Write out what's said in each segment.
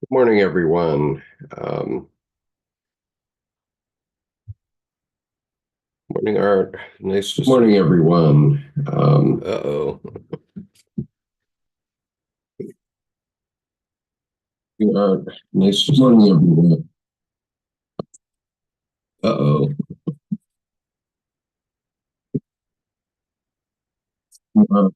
Good morning, everyone. Morning, Art. Nice to Good see morning, you. everyone. Uh-oh. Nice to morning, everyone. Uh-oh. Uh,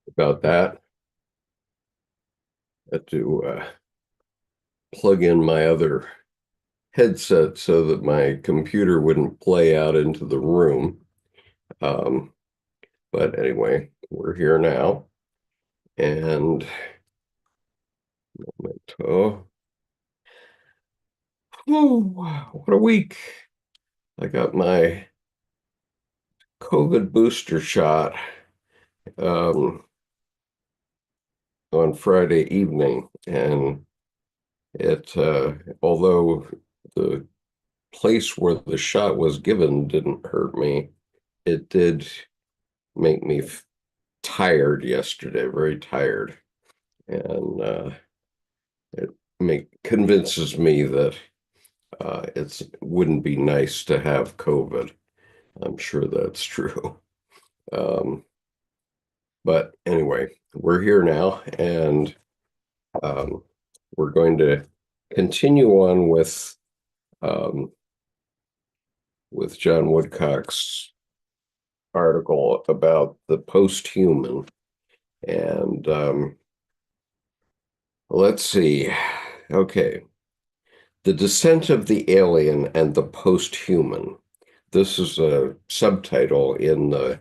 About that. I had to plug in my other headset so that my computer wouldn't play out into the room. Um, but anyway, we're here now. And oh, what a week. I got my COVID booster shot um, on Friday evening. And although the place where the shot was given didn't hurt me, it did make me tired yesterday, very tired. And it convinces me that it wouldn't be nice to have COVID. I'm sure that's true. Um, but anyway, we're here now, and um, we're going to continue on um, with John Woodcock's article about the posthuman. And let's see. Okay. The Descent of the Alien and the Posthuman. This is a subtitle in the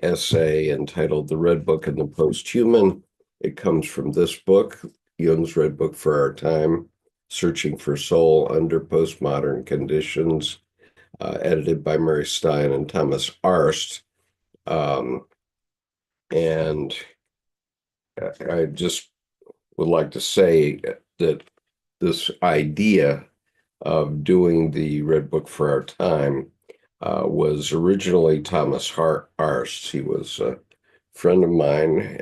essay entitled The Red Book and the Posthuman. It comes from this book, Jung's Red Book for Our Time, Searching for Soul Under Postmodern Conditions, edited by Mary Stein and Thomas Arst. Um, and I just would like to say that this idea of doing the Red Book for Our Time was originally Thomas Arst. He was a friend of mine,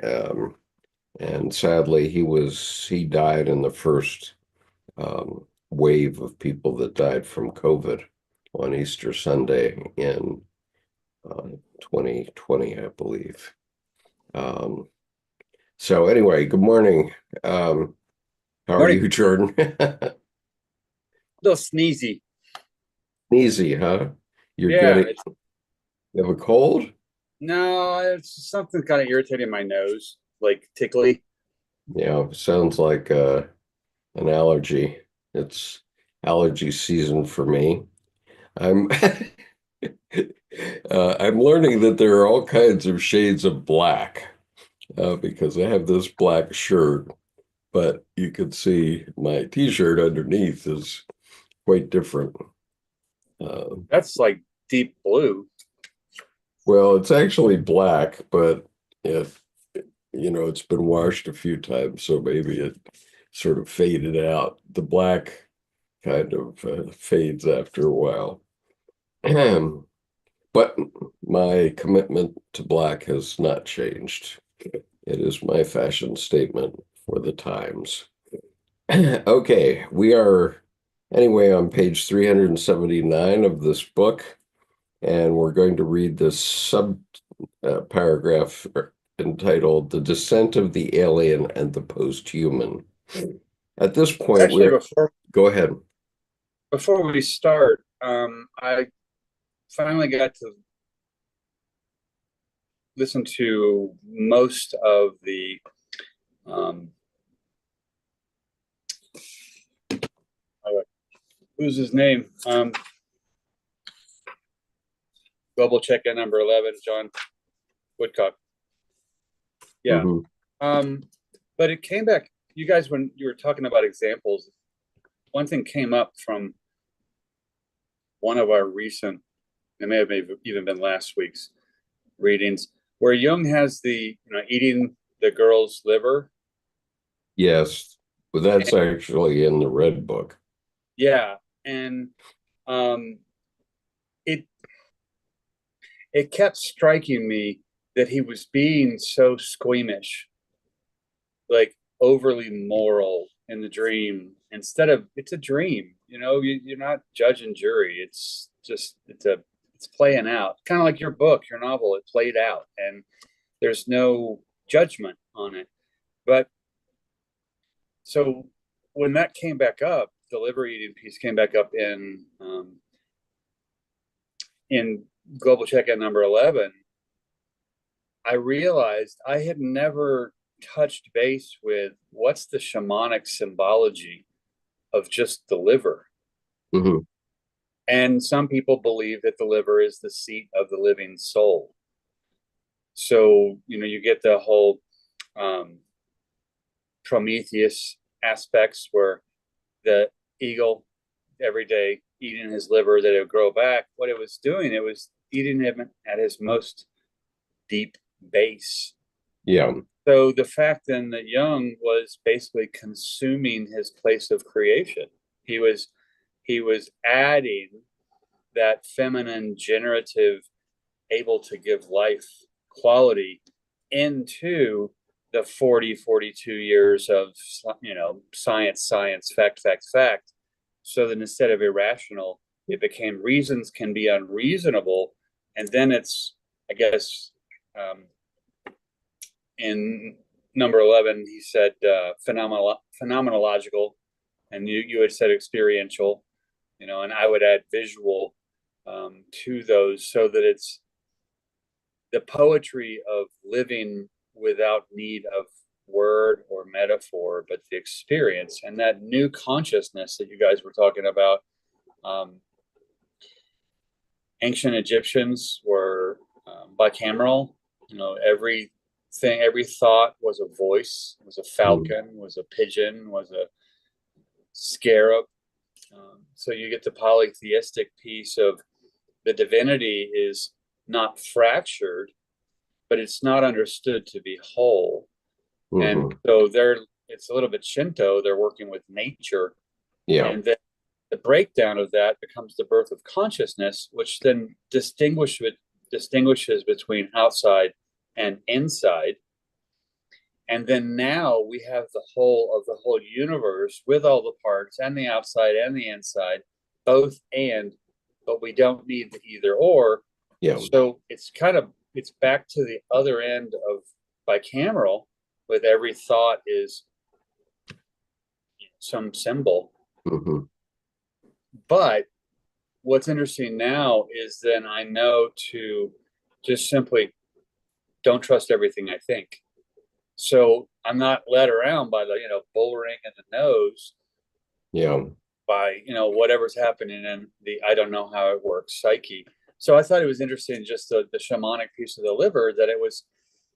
and sadly, he died in the first wave of people that died from COVID on Easter Sunday in 2020, I believe. Um, so anyway, good morning. Um, how are Morning. you, Jordan? A little sneezy. Easy, huh? You're Yeah, getting, you have a cold? no, it's something kind of irritating my nose, like tickly. Yeah, sounds like an allergy. It's allergy season for me. I'm I'm learning that there are all kinds of shades of black because I have this black shirt, but you can see my t-shirt underneath is quite different. Uh, That's like deep blue. well, it's actually black, but it it's been washed a few times, so maybe it sort of faded out. The black kind of fades after a while. But my commitment to black has not changed. It is my fashion statement for the times. Okay, we are anyway on page 379 of this book, and we're going to read this sub paragraph entitled The Descent of the Alien and the Posthuman. At this point, Actually, we're go ahead. before we start, I finally got to listen to most of the um, who's his name? Global check-in number 11, John Woodcock. Yeah. Mhm. Um, but it came back, you guys, when you were talking about examples, one thing came up from one of our recent, it may have even been last week's readings, where Jung has the, eating the girl's liver. Yes, but that's And actually in the Red Book. yeah. And um, it kept striking me that he was being so squeamish, like overly moral in the dream, instead of, it's a dream, you're not judge and jury. It's just, it's playing out, kind of like your book, your novel. It played out, and there's no judgment on it. But so when that came back up, the liver eating piece came back up in global checkout number 11, I realized I had never touched base with what's the shamanic symbology of just the liver. Mm-hmm. And some people believe that the liver is the seat of the living soul. So, you get the whole Prometheus aspects, where the eagle every day eating his liver that it would grow back. What it was doing, it was eating him at his most deep base. Yeah. So the fact then that Jung was basically consuming his place of creation. He was adding that feminine generative, able to give life quality into the 42 years of, science, fact. So that instead of irrational, it became reasons can be unreasonable. And then it's, I guess, in number 11, he said phenomenological, and you had said experiential, and I would add visual to those, so that it's the poetry of living without need of word or metaphor, but the experience and that new consciousness that you guys were talking about. Ancient Egyptians were bicameral. Every thought was a voice, was a falcon, was a pigeon, was a scarab. So you get the polytheistic piece of the divinity is not fractured, but it's not understood to be whole. Mm-hmm. And so it's a little bit Shinto. They're working with nature. Yeah. And then the breakdown of that becomes the birth of consciousness, which then distinguishes between outside and inside. And then now we have the whole universe with all the parts, and the outside and the inside, both but we don't need the either or. Yeah. So it's back to the other end of bicameral, with every thought is some symbol. Mm-hmm. But what's interesting now is then I know to just simply don't trust everything I think. So I'm not led around by the, bull ring in the nose. Yeah. By, whatever's happening in the, I don't know how it works, psyche. So I thought it was interesting, just the shamanic piece of the liver, that it was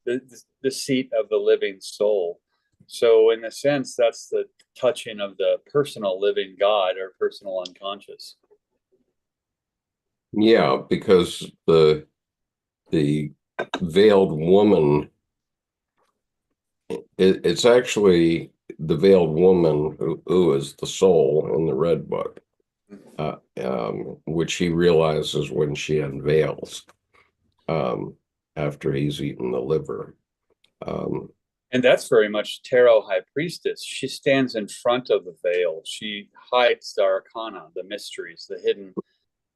the seat of the living soul. So in a sense, that's the touching of the personal living God, or personal unconscious. Yeah, because the veiled woman, it's actually the veiled woman who is the soul in the Red Book, which he realizes when she unveils after he's eaten the liver. And that's very much Tarot High Priestess. She stands in front of the veil. She hides the arcana, the mysteries, the hidden.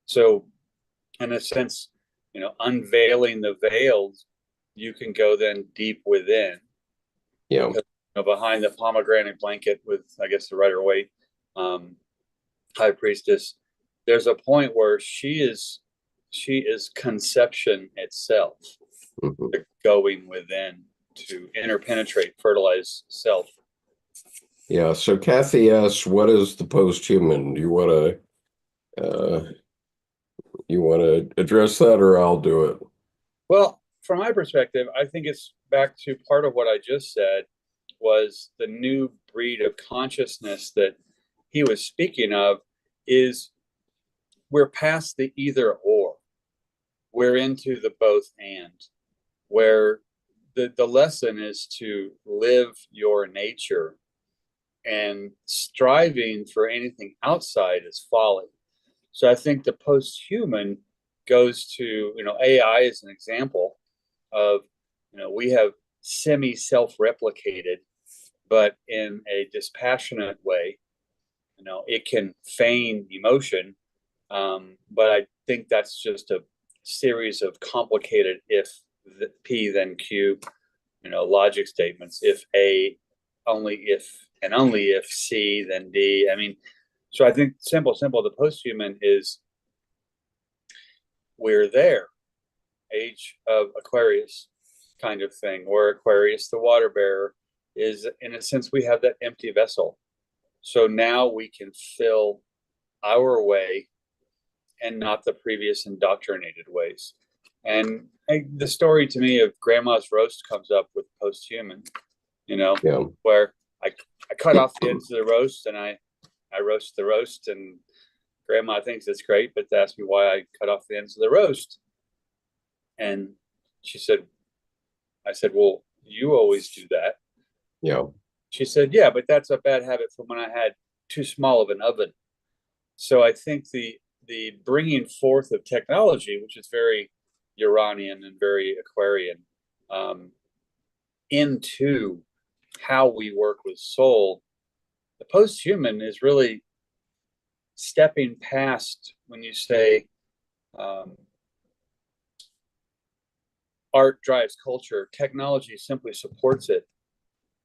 So in a sense, unveiling the veils, you can go then deep within. Yeah. Because, behind the pomegranate blanket with, I guess, the Rider-Waite High Priestess, there's a point where she is conception itself, Mm-hmm. going within to interpenetrate, fertilize self. Yeah. So Kathy asks, what is the posthuman? Do you want to address that, or I'll do it? Well, from my perspective, I think it's back to part of what I just said, was the new breed of consciousness that he was speaking of. Is we're past the either or. We're into the both and, where the lesson is to live your nature, and striving for anything outside is folly. So I think the posthuman goes to, AI is an example of, we have semi-self-replicated, but in a dispassionate way. It can feign emotion, but I think that's just a series of complicated if P then Q, logic statements. If A, only if, and only if C, then D. I mean, so I think simple, the posthuman is we're there, age of Aquarius kind of thing, where Aquarius, the water bearer, is in a sense we have that empty vessel. So now we can fill our way and not the previous indoctrinated ways. And the story to me of grandma's roast comes up with posthuman, Yeah. where I cut off the ends of the roast and I roast the roast, and grandma thinks it's great, but asked me why I cut off the ends of the roast. And I said, well, you always do that. Yeah. She said, yeah, but that's a bad habit from when I had too small of an oven. So I think the bringing forth of technology, which is very Uranian and very Aquarian, into how we work with soul, the posthuman is really stepping past when you say art drives culture, technology simply supports it.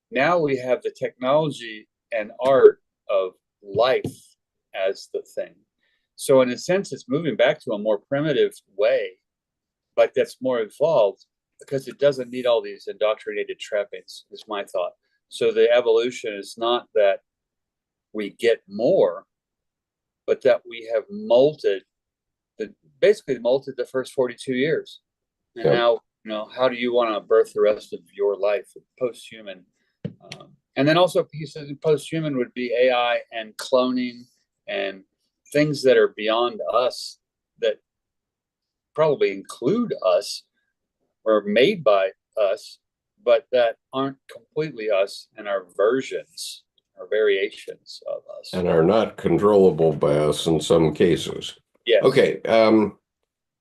Now we have the technology and art of life as the thing. So in a sense, it's moving back to a more primitive way, but that's more evolved because it doesn't need all these indoctrinated trappings, is my thought. So the evolution is not that we get more, but that we have basically molded the first 42 years. And now, how do you want to birth the rest of your life? Posthuman. And then also pieces of posthuman would be AI and cloning and things that are beyond us, that probably include us or made by us, but that aren't completely us and are versions or variations of us. And are not controllable by us in some cases. Yes. Okay.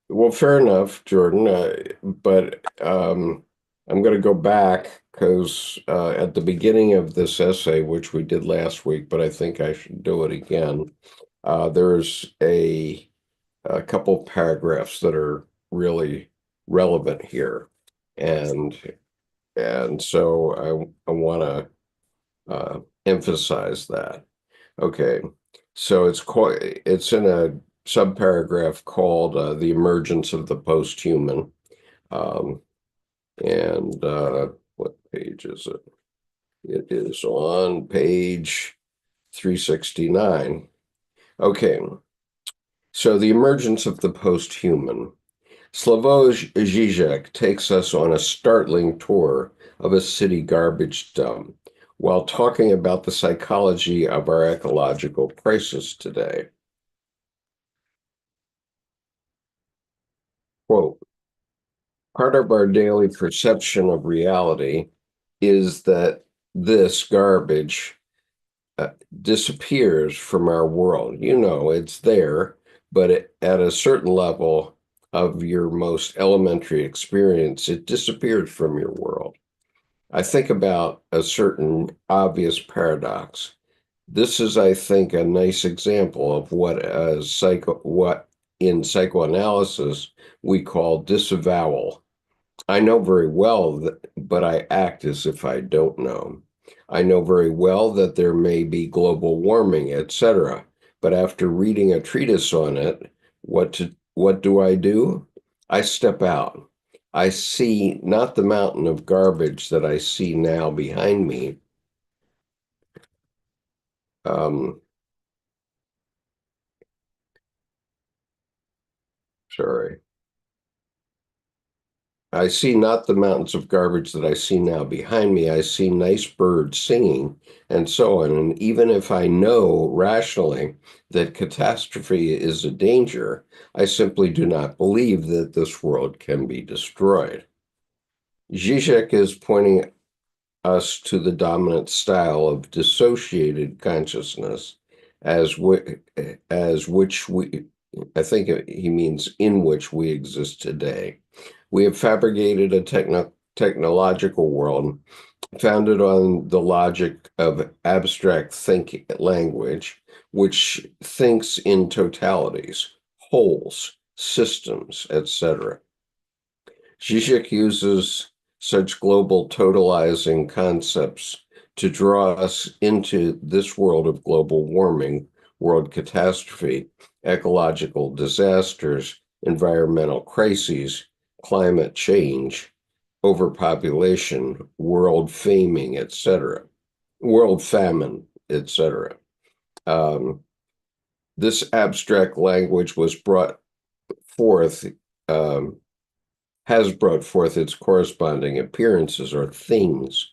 Well, fair enough, Jordan. But I'm going to go back because at the beginning of this essay, which we did last week, but I think I should do it again, there's a couple paragraphs that are really relevant here. And so I want to emphasize that. Okay. So it's in a subparagraph called The Emergence of the Posthuman. And what page is it? It is on page 369. Okay, so the emergence of the posthuman. Slavoj Žižek takes us on a startling tour of a city garbage dump while talking about the psychology of our ecological crisis today. Quote, part of our daily perception of reality is that this garbage disappears from our world. It's there, but at a certain level of your most elementary experience, it disappeared from your world. I think about a certain obvious paradox. This is, I think, a nice example of what in psychoanalysis we call disavowal. I know very well but I act as if I don't know. I know very well that there may be global warming, etc. But after reading a treatise on it, what do? I step out. I see not the mountain of garbage that I see now behind me. Sorry. I see not the mountains of garbage that I see now behind me. I see nice birds singing and so on. And even if I know rationally that catastrophe is a danger, I simply do not believe that this world can be destroyed. Zizek is pointing us to the dominant style of dissociated consciousness as which we I think he means in which we exist today. We have fabricated a technological world founded on the logic of abstract thinking language, which thinks in totalities, wholes, systems, etc. Zizek uses such global totalizing concepts to draw us into this world of global warming, world catastrophe, ecological disasters, environmental crises, climate change, overpopulation, world famine, etc., world famine, etc. Um, this abstract language was brought forth um, has brought forth its corresponding appearances or things,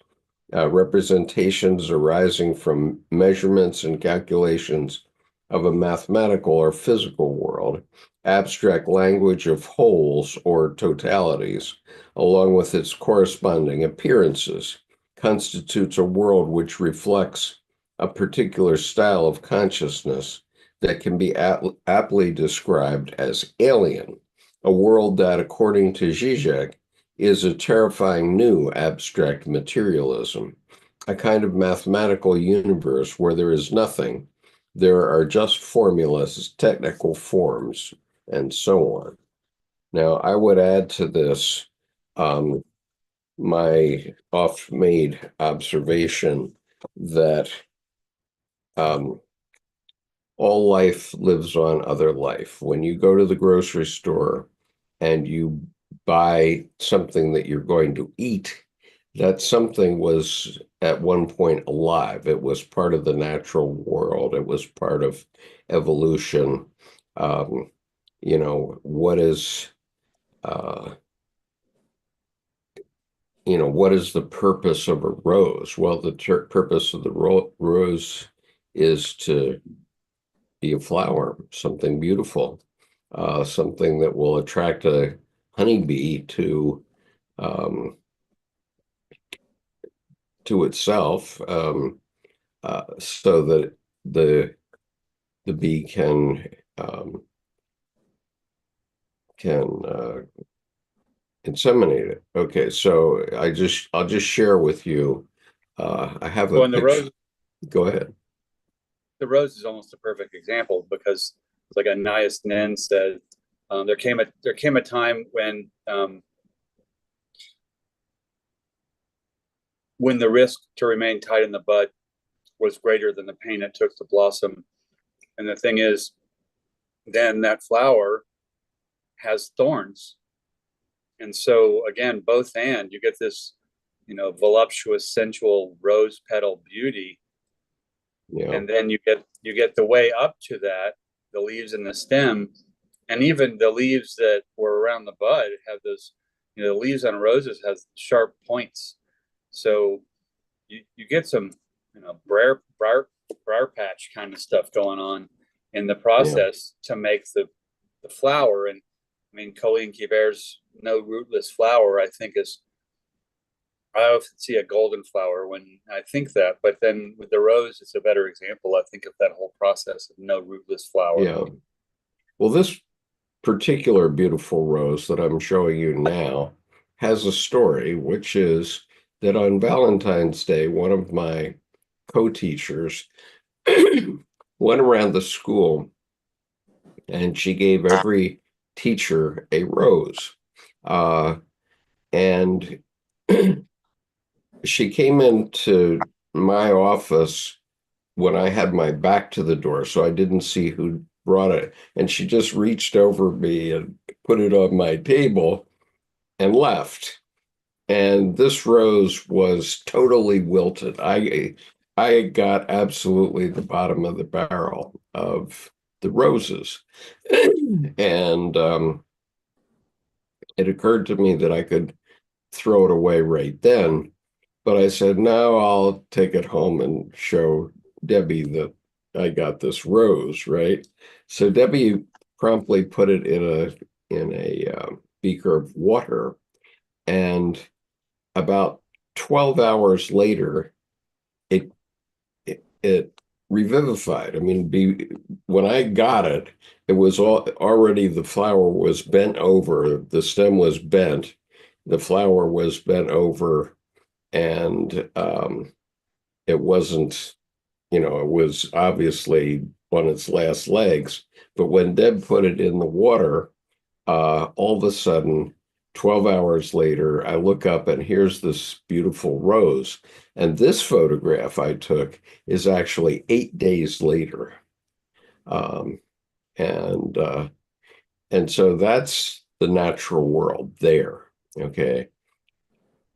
representations arising from measurements and calculations of a mathematical or physical world, abstract language of wholes or totalities, along with its corresponding appearances, constitutes a world which reflects a particular style of consciousness that can be aptly described as alien, a world that, according to Zizek, is a terrifying new abstract materialism, a kind of mathematical universe where there is nothing. There are just formulas, technical forms, and so on. Now, I would add to this my oft-made observation that all life lives on other life. When you go to the grocery store and you buy something that you're going to eat, that something was at one point alive. It was part of the natural world. It was part of evolution. Um, what is, uh, what is the purpose of a rose? Well, the purpose of the rose is to be a flower, something beautiful, something that will attract a honeybee um, to itself, so that the bee um, can inseminate it. Okay, so I'll just share with you. I have a Well, and picture. Go ahead. the rose is almost a perfect example because, like Anais Nin said, there came a time when the risk to remain tied in the bud was greater than the pain it took to blossom. And the thing is, then that flower has thorns. And so again, you get this, voluptuous, sensual rose petal beauty. Yeah. And then you get the way up to that, the leaves and the stem, and even the leaves that were around the bud have those, the leaves on roses has sharp points. So you get some, briar patch kind of stuff going on in the Yeah. process to make the flower. And I mean, Colleen Kiber's No Rootless Flower, I think I often see a golden flower when I think that, but then with the rose, it's a better example, I think, of that whole process of no rootless flower. Yeah. Well, this particular beautiful rose that I'm showing you now has a story, which is that on Valentine's Day, one of my co-teachers went around the school and she gave every teacher a rose. And she came into my office when I had my back to the door, so I didn't see who brought it. And she just reached over me and put it on my table and left. And this rose was totally wilted. I got absolutely the bottom of the barrel of the roses. And it occurred to me that I could throw it away right then. But I said, no, I'll take it home and show Debbie that I got this rose, right? So Debbie promptly put it in a beaker of water, and about 12 hours later, it revivified. I mean, when I got it, it was already the flower was bent over, the stem was bent, the flower was bent over, and it wasn't, it was obviously on its last legs. But when Deb put it in the water, all of a sudden, 12 hours later, I look up and here's this beautiful rose. And this photograph I took is actually 8 days later. Um, and and so that's the natural world there. Okay.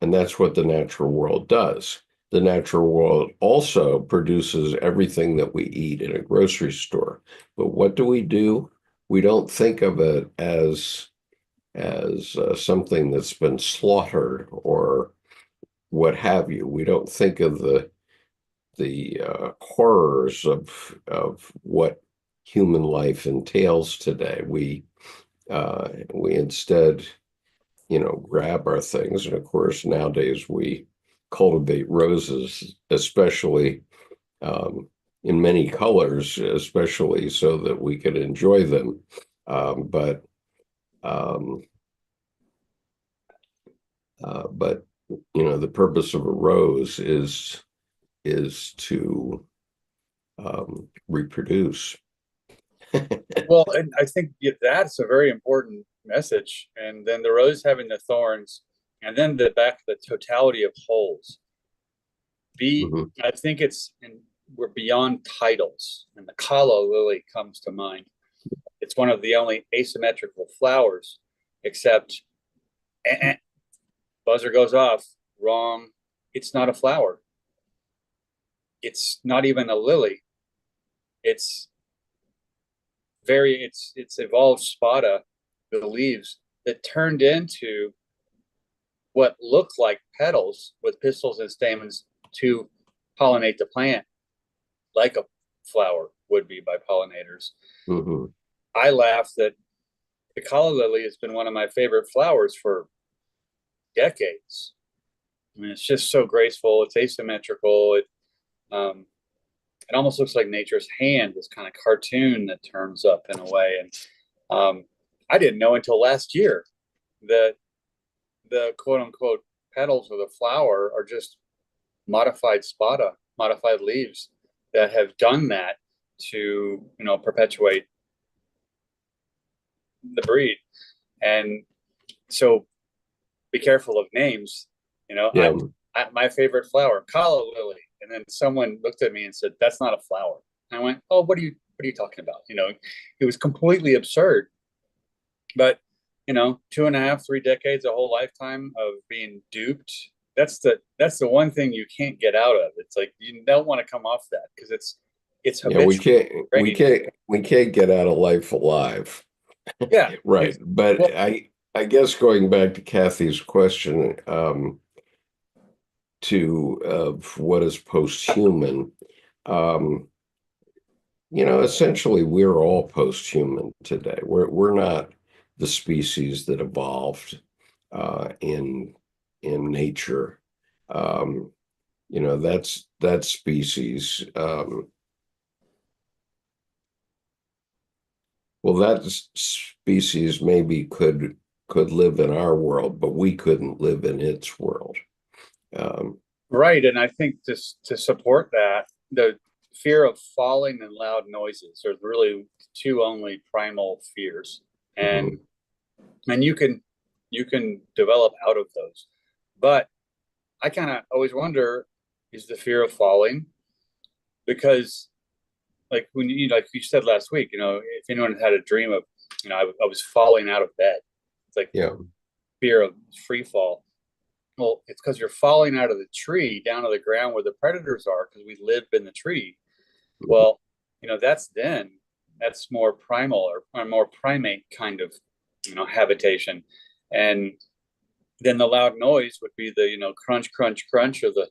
And that's what the natural world does. The natural world also produces everything that we eat in a grocery store. But what do? We don't think of it as something that's been slaughtered or what have you. We don't think of the horrors of what human life entails today. We instead, grab our things, and of course nowadays we cultivate roses, especially in many colors, especially so that we could enjoy them. But um, but the purpose of a rose is to reproduce. Well, and I think that's a very important message. And then the rose having the thorns, and then the totality of wholes. Mhm. I think we're beyond titles, and the calla lily comes to mind. It's one of the only asymmetrical flowers, except buzzer goes off. Wrong. It's not a flower. It's not even a lily. It's it's evolved spada, the leaves that turned into what looked like petals with pistils and stamens to pollinate the plant, like a flower would be by pollinators. Mhm. I laugh that the calla lily has been one of my favorite flowers for decades. I mean, it's just so graceful. It's asymmetrical. It almost looks like nature's hand, this kind of cartoon that turns up in a way. And I didn't know until last year that the quote unquote petals of the flower are just modified spada, modified leaves that have done that to, perpetuate the breed. And so be careful of names. Yeah. My favorite flower, calla lily. And then someone looked at me and said, "That's not a flower." And I went, "Oh, what are you talking about?" It was completely absurd. But 2.5, 3 decades, a whole lifetime of being duped. That's the one thing you can't get out of. It's like you don't want to come off that because it's Yeah, we habitual. can't we Right? can't we can't get out of life alive. Yeah. Right. Well, But I guess going back to Kathy's question, to of what is posthuman, um, essentially we're all posthuman today. We're not the species that evolved in nature. Um, that species. Well, that species maybe could live in our world, but we couldn't live in its world. Um, right. And I think to support that, the fear of falling and loud noises are really two only primal fears. And mhm. and you can develop out of those. But I kind of always wonder, is the fear of falling because like like you said last week, if anyone had a dream of, I was falling out of bed. It's like Yeah. fear of free fall. Well, it's because you're falling out of the tree down to the ground where the predators are because we live in the tree. Well, that's more primal or more primate kind of, habitation. And then the loud noise would be the, crunch, crunch, crunch of the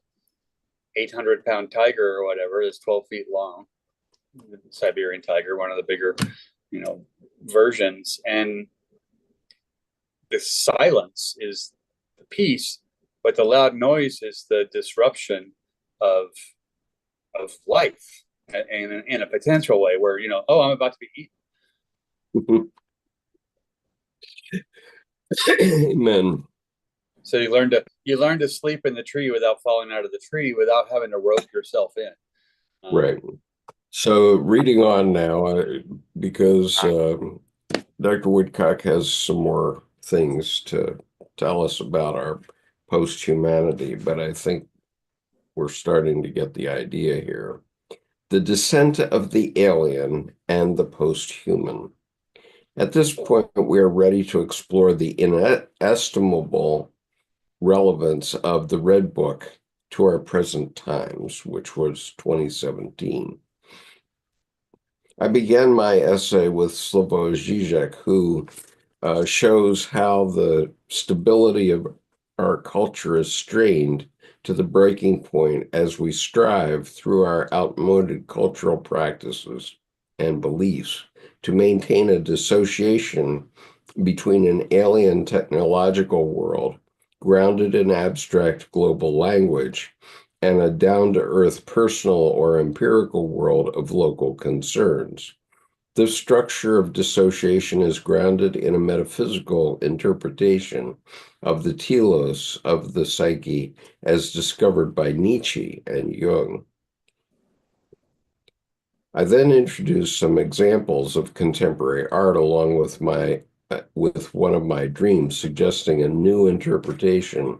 800-pound tiger or whatever is 12 feet long, the Siberian tiger, one of the bigger, versions. And the silence is the peace, but the loud noise is the disruption of life. in a potential way where, oh, I'm about to be eaten. Amen. So you learn to sleep in the tree without falling out of the tree, without having to rope yourself in. Right. So reading on now, because Dr. Woodcock has some more things to tell us about our post-humanity, but I think we're starting to get the idea here. The descent of the alien and the post-human. At this point, we are ready to explore the inestimable relevance of the Red Book to our present times, which was 2017. I began my essay with Slavoj Žižek, who shows how the stability of our culture is strained to the breaking point as we strive through our outmoded cultural practices and beliefs to maintain a dissociation between an alien technological world grounded in abstract global language and a down-to-earth personal or empirical world of local concerns. This structure of dissociation is grounded in a metaphysical interpretation of the telos of the psyche as discovered by Nietzsche and Jung. I then introduced some examples of contemporary art along with one of my dreams, suggesting a new interpretation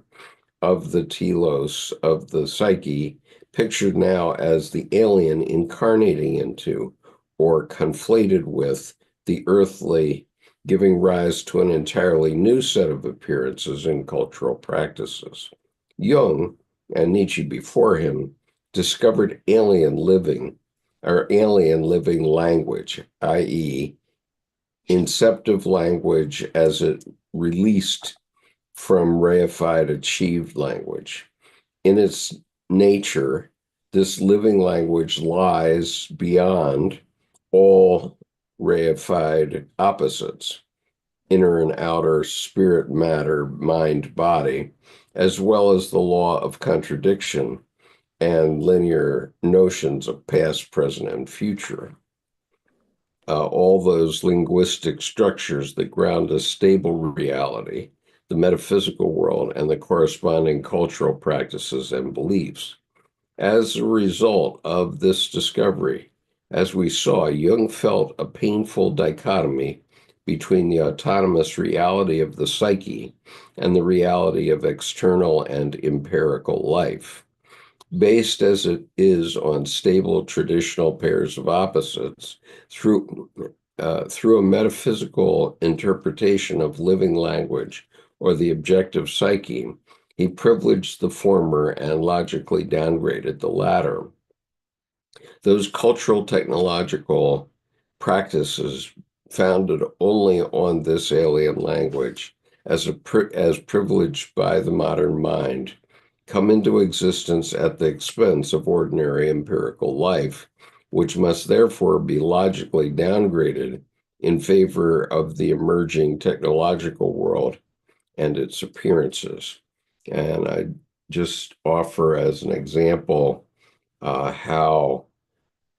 of the telos of the psyche, pictured now as the alien incarnating into or conflated with the earthly, giving rise to an entirely new set of appearances and cultural practices. Jung, and Nietzsche before him, discovered alien living language, i.e., inceptive language as it released from reified achieved language. In its nature, this living language lies beyond all reified opposites, inner and outer, spirit, matter, mind, body, as well as the law of contradiction and linear notions of past, present, and future. All those linguistic structures that ground a stable reality, the metaphysical world, and the corresponding cultural practices and beliefs. As a result of this discovery, as we saw, Jung felt a painful dichotomy between the autonomous reality of the psyche and the reality of external and empirical life. Based as it is on stable traditional pairs of opposites, through a metaphysical interpretation of living language or the objective psyche, he privileged the former and logically downgraded the latter. Those cultural technological practices founded only on this alien language as privileged by the modern mind come into existence at the expense of ordinary empirical life, which must therefore be logically downgraded in favor of the emerging technological world and its appearances. And I just offer as an example how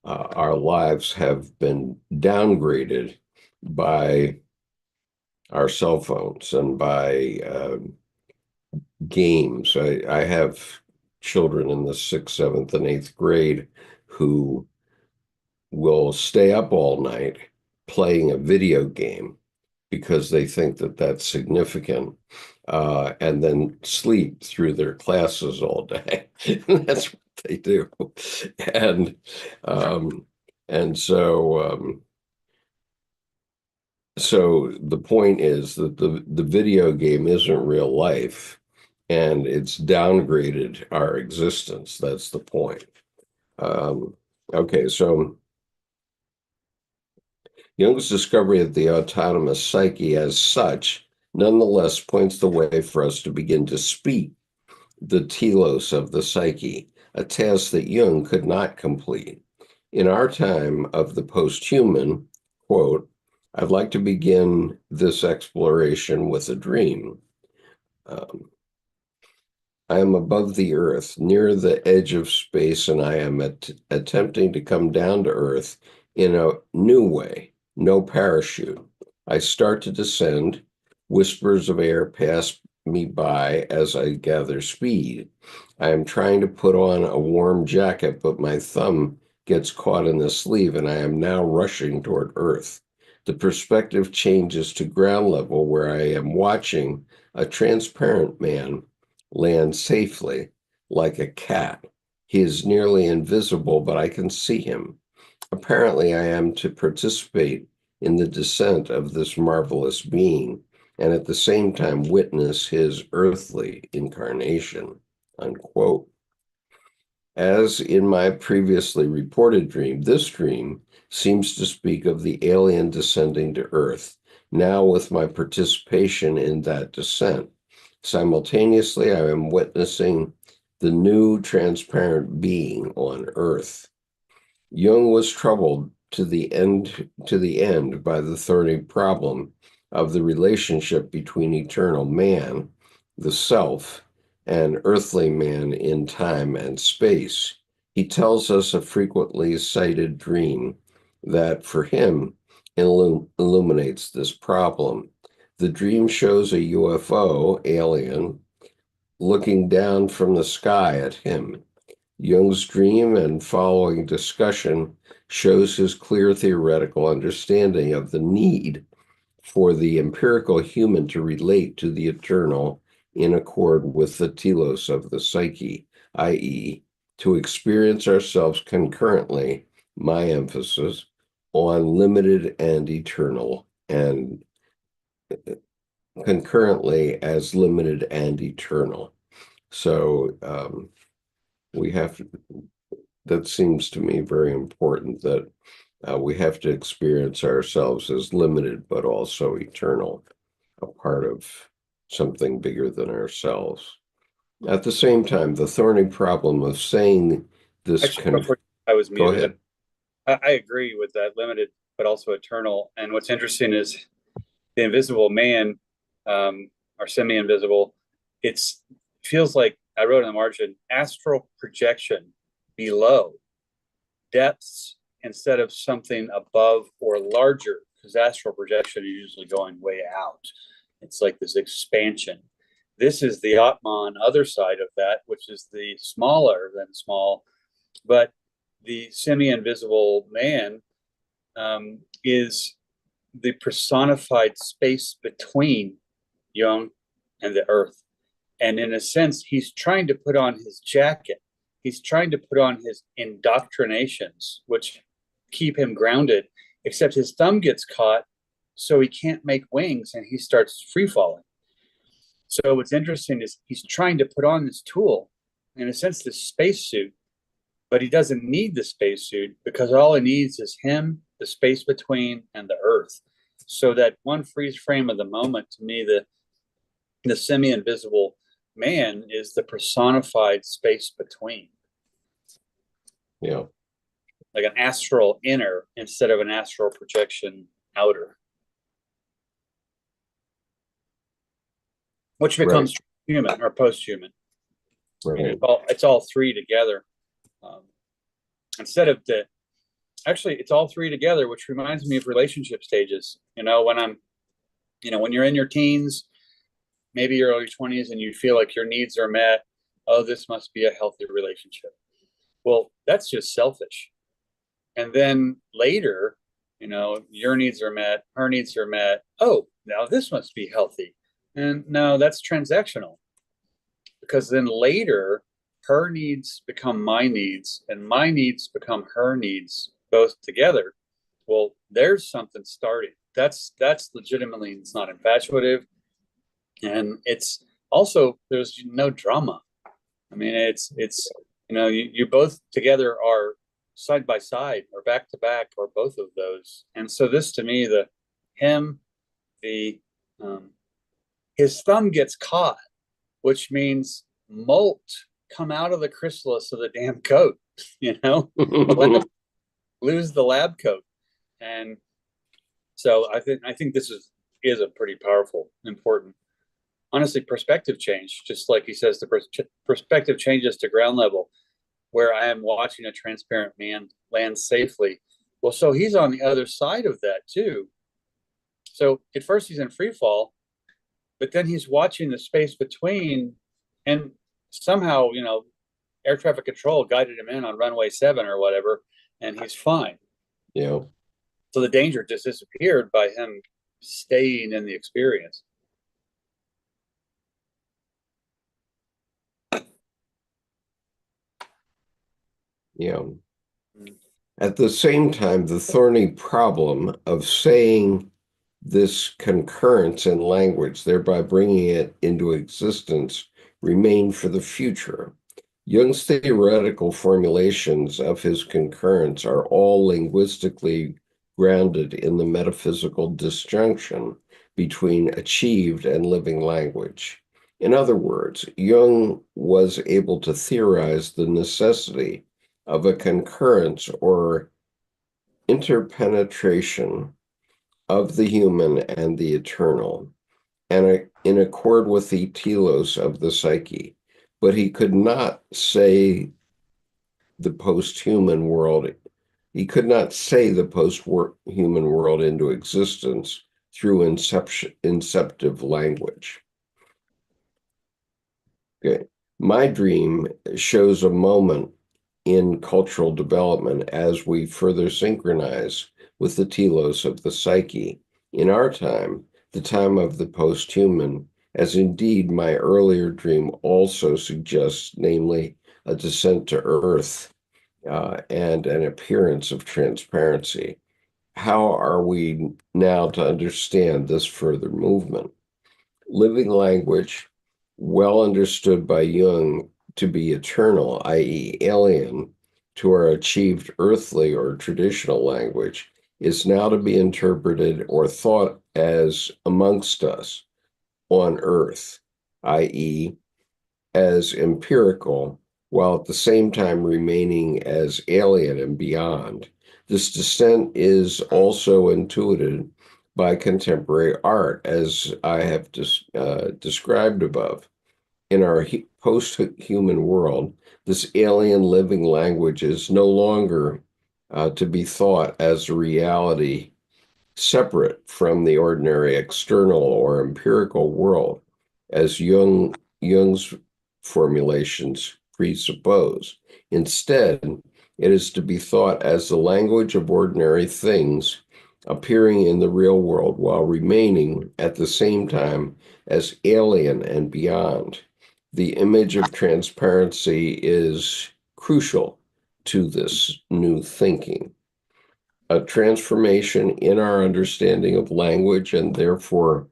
our lives have been downgraded by our cell phones and by games. I have children in the 6th, 7th, and 8th grade who will stay up all night playing a video game because they think that that's significant, and then sleep through their classes all day. That's what they do. And so the point is that the video game isn't real life, and it's downgraded our existence. That's the point. Okay, so Jung's discovery of the autonomous psyche as such nonetheless points the way for us to begin to speak the telos of the psyche, a task that Jung could not complete. In our time of the posthuman, quote, I'd like to begin this exploration with a dream. I am above the earth, near the edge of space, and I am attempting to come down to earth in a new way, no parachute. I start to descend. Whispers of air pass me by as I gather speed. I am trying to put on a warm jacket, but my thumb gets caught in the sleeve, and I am now rushing toward earth. The perspective changes to ground level, where I am watching a transparent man land safely like a cat. He is nearly invisible, but I can see him. Apparently, I am to participate in the descent of this marvelous being and at the same time witness his earthly incarnation. Unquote. As in my previously reported dream, this dream seems to speak of the alien descending to Earth, now with my participation in that descent. Simultaneously, I am witnessing the new transparent being on Earth. Jung was troubled to the end by the thorny problem of the relationship between eternal man, the self, and earthly man in time and space. He tells us a frequently cited dream that, for him, illuminates this problem. The dream shows a UFO alien looking down from the sky at him. Jung's dream and following discussion shows his clear theoretical understanding of the need for the empirical human to relate to the eternal in accord with the telos of the psyche, i.e., to experience ourselves concurrently, my emphasis, on limited and eternal, and concurrently as limited and eternal. So we have that seems to me very important, that we have to experience ourselves as limited but also eternal, a part of something bigger than ourselves. At the same time, the thorny problem of saying this Actually, before I was go muted, ahead. I agree with that, limited but also eternal. And what's interesting is the invisible man, or semi-invisible. It's feels like I wrote in the margin, astral projection below, depths instead of something above or larger, because astral projection is usually going way out. It's like this expansion. This is the Atman other side of that, which is the smaller than small, but the semi-invisible man is the personified space between Jung and the earth. And in a sense, he's trying to put on his jacket. He's trying to put on his indoctrinations, which keep him grounded, except his thumb gets caught, so he can't make wings and he starts free falling. So what's interesting is he's trying to put on this tool, in a sense, this spacesuit, but he doesn't need the spacesuit because all he needs is him, the space between, and the earth. So that one freeze frame of the moment, to me, the semi-invisible man is the personified space between. Yeah. Like an astral inner instead of an astral projection outer. Which becomes human or post-human. Right. It's all three together. Instead of it's all three together, which reminds me of relationship stages. When you're in your teens, maybe your early 20s, and you feel like your needs are met, oh, this must be a healthy relationship. Well, that's just selfish. And then later, your needs are met, her needs are met. Oh, now this must be healthy. And no, that's transactional. Because then later, her needs become my needs, and my needs become her needs, both together. Well, there's something starting. That's legitimately, it's not infatuative. And it's also, there's no drama. I mean, it's you both together are side by side or back to back or both of those. And so this, to me, his thumb gets caught, which means molt come out of the chrysalis of the damn coat, lose the lab coat. And so I think this is a pretty powerful, important honestly, perspective change, just like he says, the perspective changes to ground level, where I am watching a transparent man land safely. Well, so he's on the other side of that too. So at first he's in free fall, but then he's watching the space between, and somehow, air traffic control guided him in on runway 7 or whatever, and he's fine. Yeah. So the danger just disappeared by him staying in the experience. Yeah. At the same time, the thorny problem of saying this concurrence in language, thereby bringing it into existence, remained for the future. Jung's theoretical formulations of his concurrence are all linguistically grounded in the metaphysical disjunction between achieved and living language. In other words, Jung was able to theorize the necessity of a concurrence or interpenetration of the human and the eternal, and in accord with the telos of the psyche. But he could not say the post-human world, he could not say the post-human world into existence through inceptive language. Okay. My dream shows a moment in cultural development as we further synchronize with the telos of the psyche. In our time, the time of the post-human, as indeed my earlier dream also suggests, namely a descent to earth and an appearance of transparency. How are we now to understand this further movement? Living language, well understood by Jung to be eternal, i.e., alien to our achieved earthly or traditional language, is now to be interpreted or thought as amongst us on earth, i.e., as empirical, while at the same time remaining as alien and beyond. This descent is also intuited by contemporary art, as I have described above. In our post-human world, this alien living language is no longer to be thought as a reality separate from the ordinary external or empirical world, as Jung's formulations presuppose. Instead, it is to be thought as the language of ordinary things appearing in the real world while remaining at the same time as alien and beyond. The image of transparency is crucial to this new thinking. A transformation in our understanding of language and therefore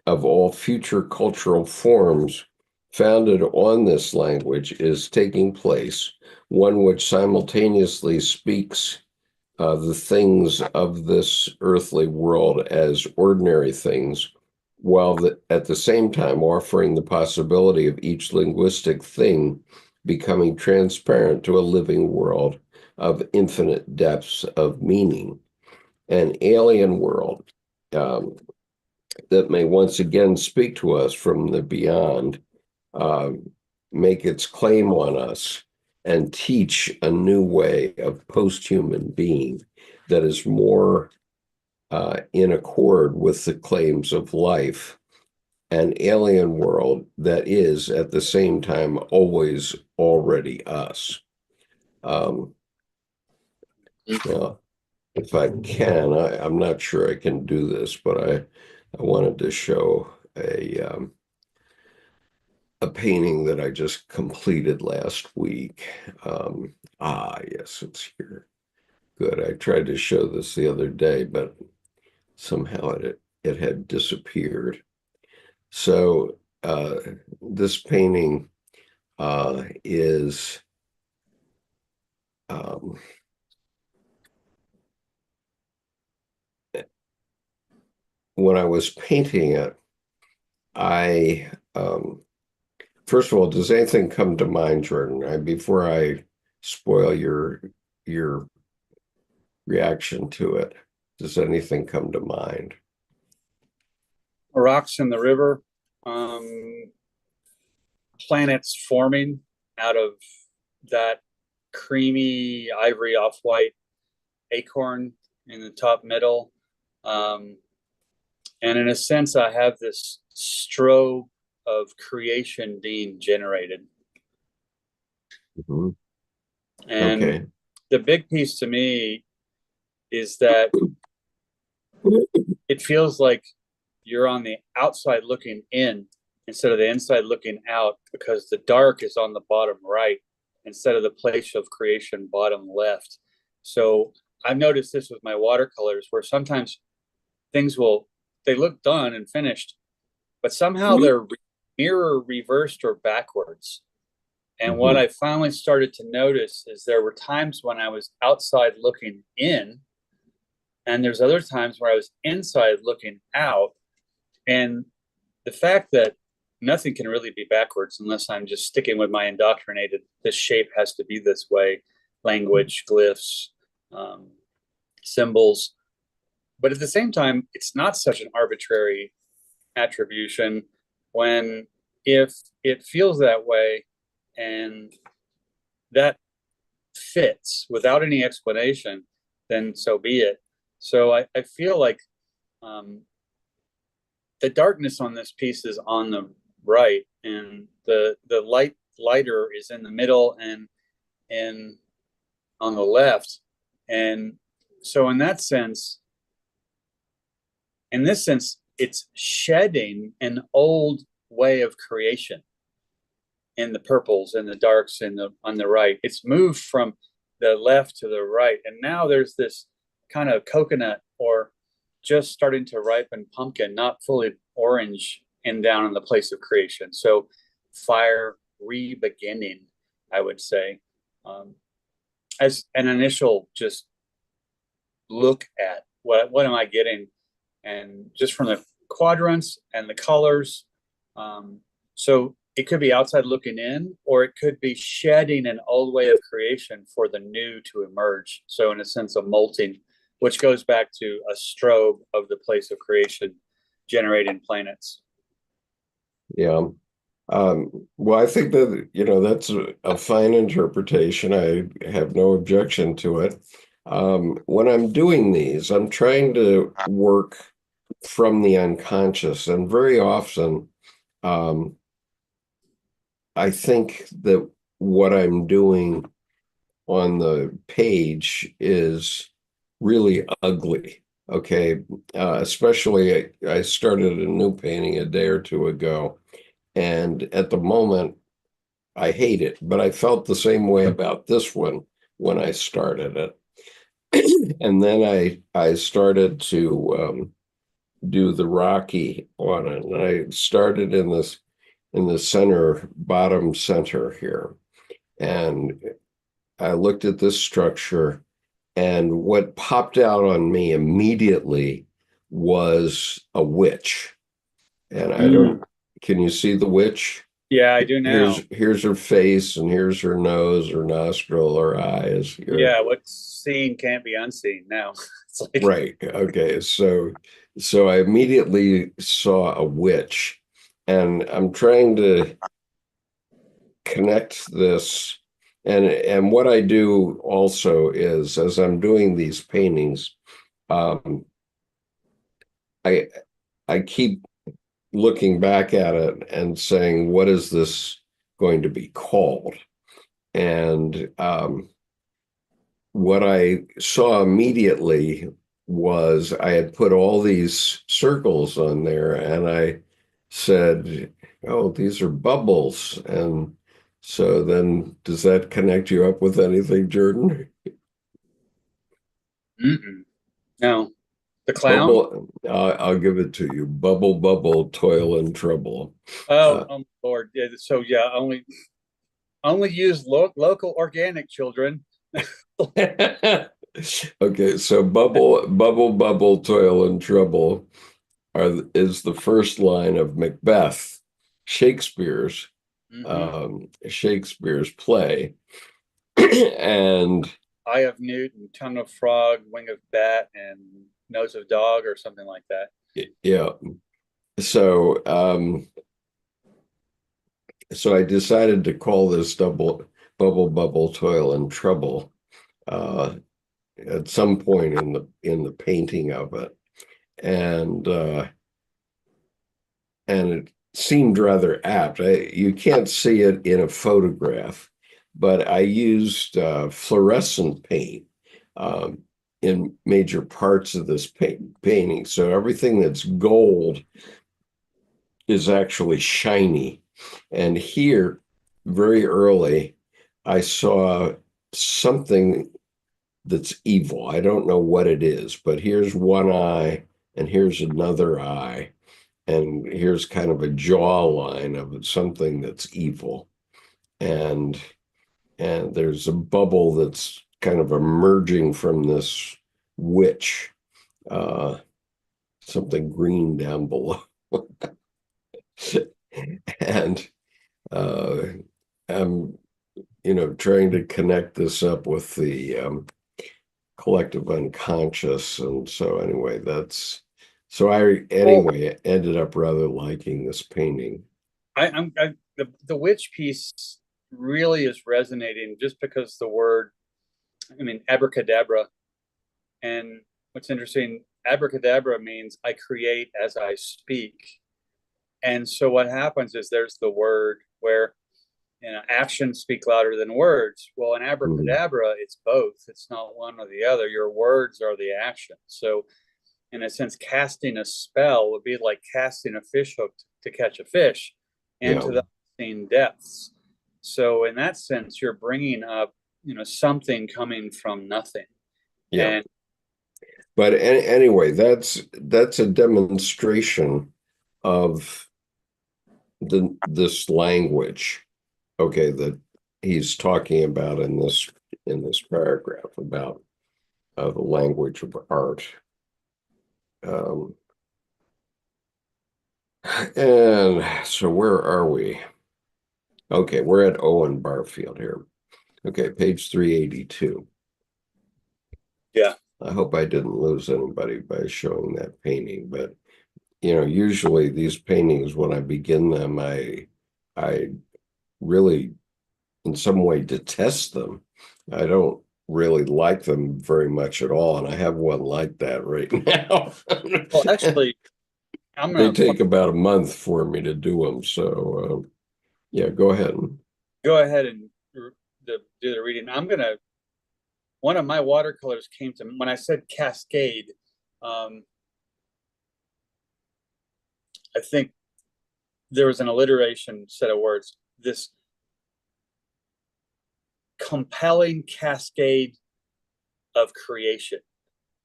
of all future cultural forms founded on this language is taking place, one which simultaneously speaks the things of this earthly world as ordinary things, while at the same time offering the possibility of each linguistic thing becoming transparent to a living world of infinite depths of meaning. An alien world that may once again speak to us from the beyond, make its claim on us, and teach a new way of post-human being that is more in accord with the claims of life, an alien world that is at the same time always already us. Now, if I can, I'm not sure I can do this, but I wanted to show a painting that I just completed last week. Yes, it's here. Good. I tried to show this the other day, but somehow it had disappeared. So this painting is when I was painting it, I first of all, does anything come to mind, Jordan? Before I spoil your reaction to it, does anything come to mind? Rocks in the river. planets forming out of that creamy ivory off-white acorn in the top middle. And in a sense, I have this strobe of creation being generated. Mhm. And Okay. the big piece to me is that it feels like you're on the outside looking in instead of the inside looking out, because the dark is on the bottom right instead of the place of creation bottom left. So I've noticed this with my watercolors, where sometimes things they look done and finished, but somehow they're mirror reversed or backwards. And what I finally started to notice is there were times when I was outside looking in, and there's other times where I was inside looking out. And the fact that nothing can really be backwards unless I'm just sticking with my indoctrinated, this shape has to be this way, language, glyphs, symbols. But at the same time, it's not such an arbitrary attribution when, if it feels that way and that fits without any explanation, then so be it. So I feel like the darkness on this piece is on the right, and the lighter is in the middle and on the left. And so in this sense, it's shedding an old way of creation in the purples and the darks on the right. It's moved from the left to the right, and now there's this kind of coconut or just starting to ripen pumpkin, not fully orange, and down in the place of creation. So fire re-beginning, I would say, as an initial just look at what am I getting, and just from the quadrants and the colors. So it could be outside looking in, or it could be shedding an old way of creation for the new to emerge. So in a sense, a molting, which goes back to a strobe of the place of creation generating planets. Yeah. Well, I think that, that's a fine interpretation. I have no objection to it. When I'm doing these, I'm trying to work from the unconscious, and very often, I think that what I'm doing on the page is really ugly. Okay. Especially I started a new painting a day or two ago, and at the moment I hate it, but I felt the same way about this one when I started it. And then I started to do the Rocky on it, and I started in the center, bottom center here. And I looked at this structure, and what popped out on me immediately was a witch. And I don't, can you see the witch? Yeah, I do now. Here's her face, and here's her nose, her nostril, her eyes. Yeah, what's seen can't be unseen now. It's like, Right. Okay. So I immediately saw a witch, and I'm trying to connect this. And what I do also is, as I'm doing these paintings, um, I I keep looking back at it and saying, what is this going to be called? And what I saw immediately was I had put all these circles on there, and I said, oh, these are bubbles. And so then, does that connect you up with anything, Jordan? no, the clown. Bubble, I'll give it to you. Bubble, bubble, toil and trouble. Oh, oh Lord. Yeah, so yeah, only use local organic, children. Okay, so bubble, bubble, bubble, toil and trouble is the first line of Macbeth, Shakespeare's Shakespeare's play. And Eye of newt and tongue of frog, wing of bat, and nose of dog, or something like that. yeah, so so I decided to call this double bubble bubble toil and trouble uh, at some point in the painting of it, and it seemed rather apt. You can't see it in a photograph, but I used fluorescent paint um, in major parts of this painting, so everything that's gold is actually shiny. And here, very early, I saw something that's evil. I don't know what it is, but here's one eye, and here's another eye, and here's kind of a jawline of something that's evil. And there's a bubble that's kind of emerging from this witch, uh, something green down below. And uh, I'm, trying to connect this up with the collective unconscious. And so anyway, so I Well, anyway ended up rather liking this painting. the witch piece really is resonating just because the word, I mean, abracadabra. And what's interesting, abracadabra means I create as I speak. And so what happens is there's the word where, actions speak louder than words. Well, in Mm, abracadabra, it's both. It's not one or the other. Your words are the action. So, in a sense, casting a spell would be like casting a fish hook to catch a fish yeah, into the unseen depths. So, in that sense, you're bringing up, something coming from nothing. yeah. And But anyway, that's a demonstration of this language, okay, that he's talking about in this paragraph about the language of art. Um, and so where are we? Okay, we're at Owen Barfield here. Okay, page 382. yeah, I hope I didn't lose anybody by showing that painting, but usually these paintings, when I begin them, I really in some way detest them. I don't really like them very much at all, and I have one like that right now. well, actually, I'm They going to take about a month for me to do them, so yeah, go ahead. go ahead and do the reading. One of my watercolors came to, when I said cascade, um, I think there was an alliteration set of words. This compelling cascade of creation.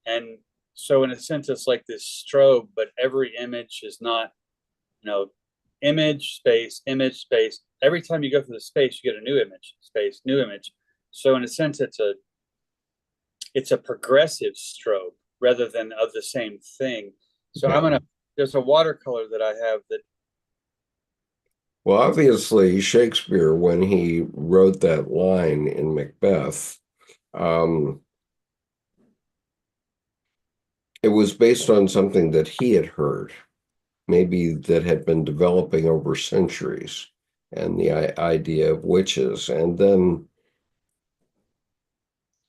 And so in a sense, it's like this strobe, but every image is not, image, space, image, space. Every time you go through the space, you get a new image, space, new image. So in a sense, it's a progressive strobe rather than of the same thing. So Yeah. there's a watercolor that I have that. Well, obviously, Shakespeare, when he wrote that line in Macbeth, um, it was based on something that he had heard, maybe that had been developing over centuries, and the idea of witches. And then,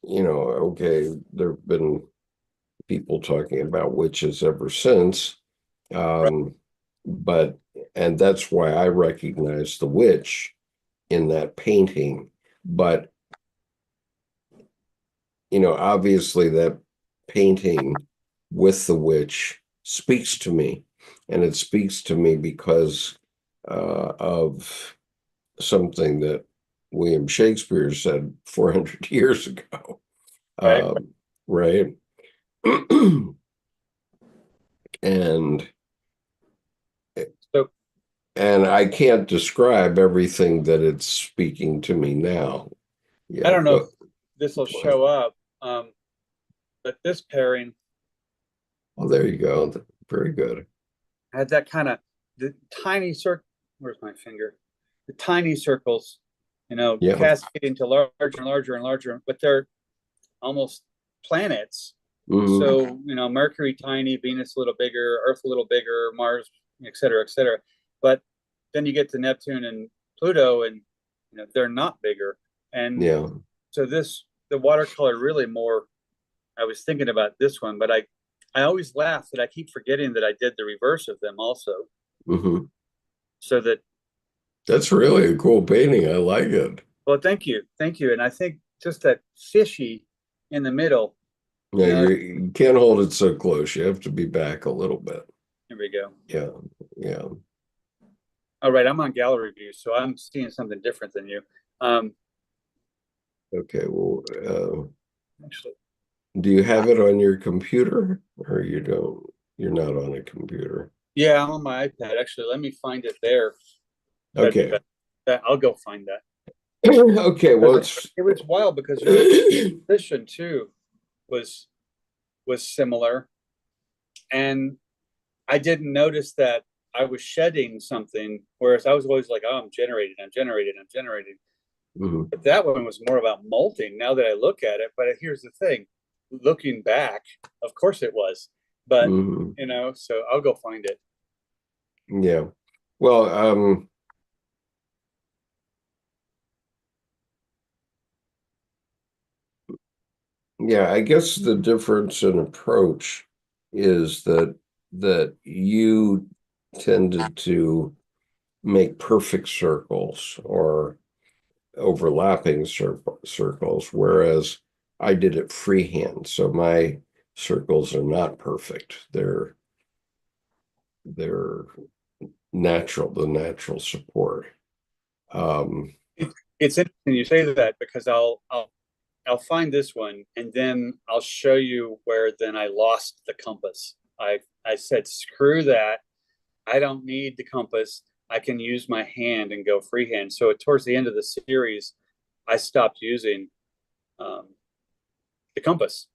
okay, there have been people talking about witches ever since. Um, but, and that's why I recognize the witch in that painting. But, obviously that painting with the witch speaks to me. And it speaks to me because of something that William Shakespeare said 400 years ago. Right. Right. and So and I can't describe everything that it's speaking to me now. I Yeah, don't know if go this will go ahead. show up, but this pairing Oh, there you go. Very good. had that kind of the tiny circle. Where's my finger? The tiny circles, Yeah. cascading to larger and larger and larger, but they're almost planets. Mhm. So, Mercury tiny, Venus a little bigger, Earth a little bigger, Mars, et cetera, et cetera. But then you get to Neptune and Pluto, and they're not bigger. And Yeah. so the watercolor really more, I was thinking about this one, but I always laugh that I keep forgetting that I did the reverse of them also. Hmm. So that, That's really a cool painting. I like it. well, thank you. Thank you. And I think just that fishy in the middle, Yeah, you can't hold it so close. You have to be back a little bit. here we go. Yeah, yeah. All right, I'm on gallery view, so I'm seeing something different than you. Okay, well, Actually, do you have it on your computer or you don't? You're not on a computer. yeah, I'm on my iPad. Actually, let me find it there. That'd be Okay. better. I'll go find that. Okay, well, It was wild because the position too was similar, and I didn't notice that I was shedding something, whereas I was always like, "Oh, I'm generating, I'm generating, I'm generating." Mhm, But that one was more about molting. Now that I look at it, but here's the thing: looking back, of course it was, but mhm, so I'll go find it. yeah. Well, yeah, I guess the difference in approach is that you tended to make perfect circles or overlapping circles, whereas I did it freehand. So my circles are not perfect. They're natural, the natural support. Um, It's interesting you say that because I'll find this one and then I'll show you where then I lost the compass. I said screw that. I don't need the compass. I can use my hand and go freehand. So towards the end of the series, I stopped using um, the compass.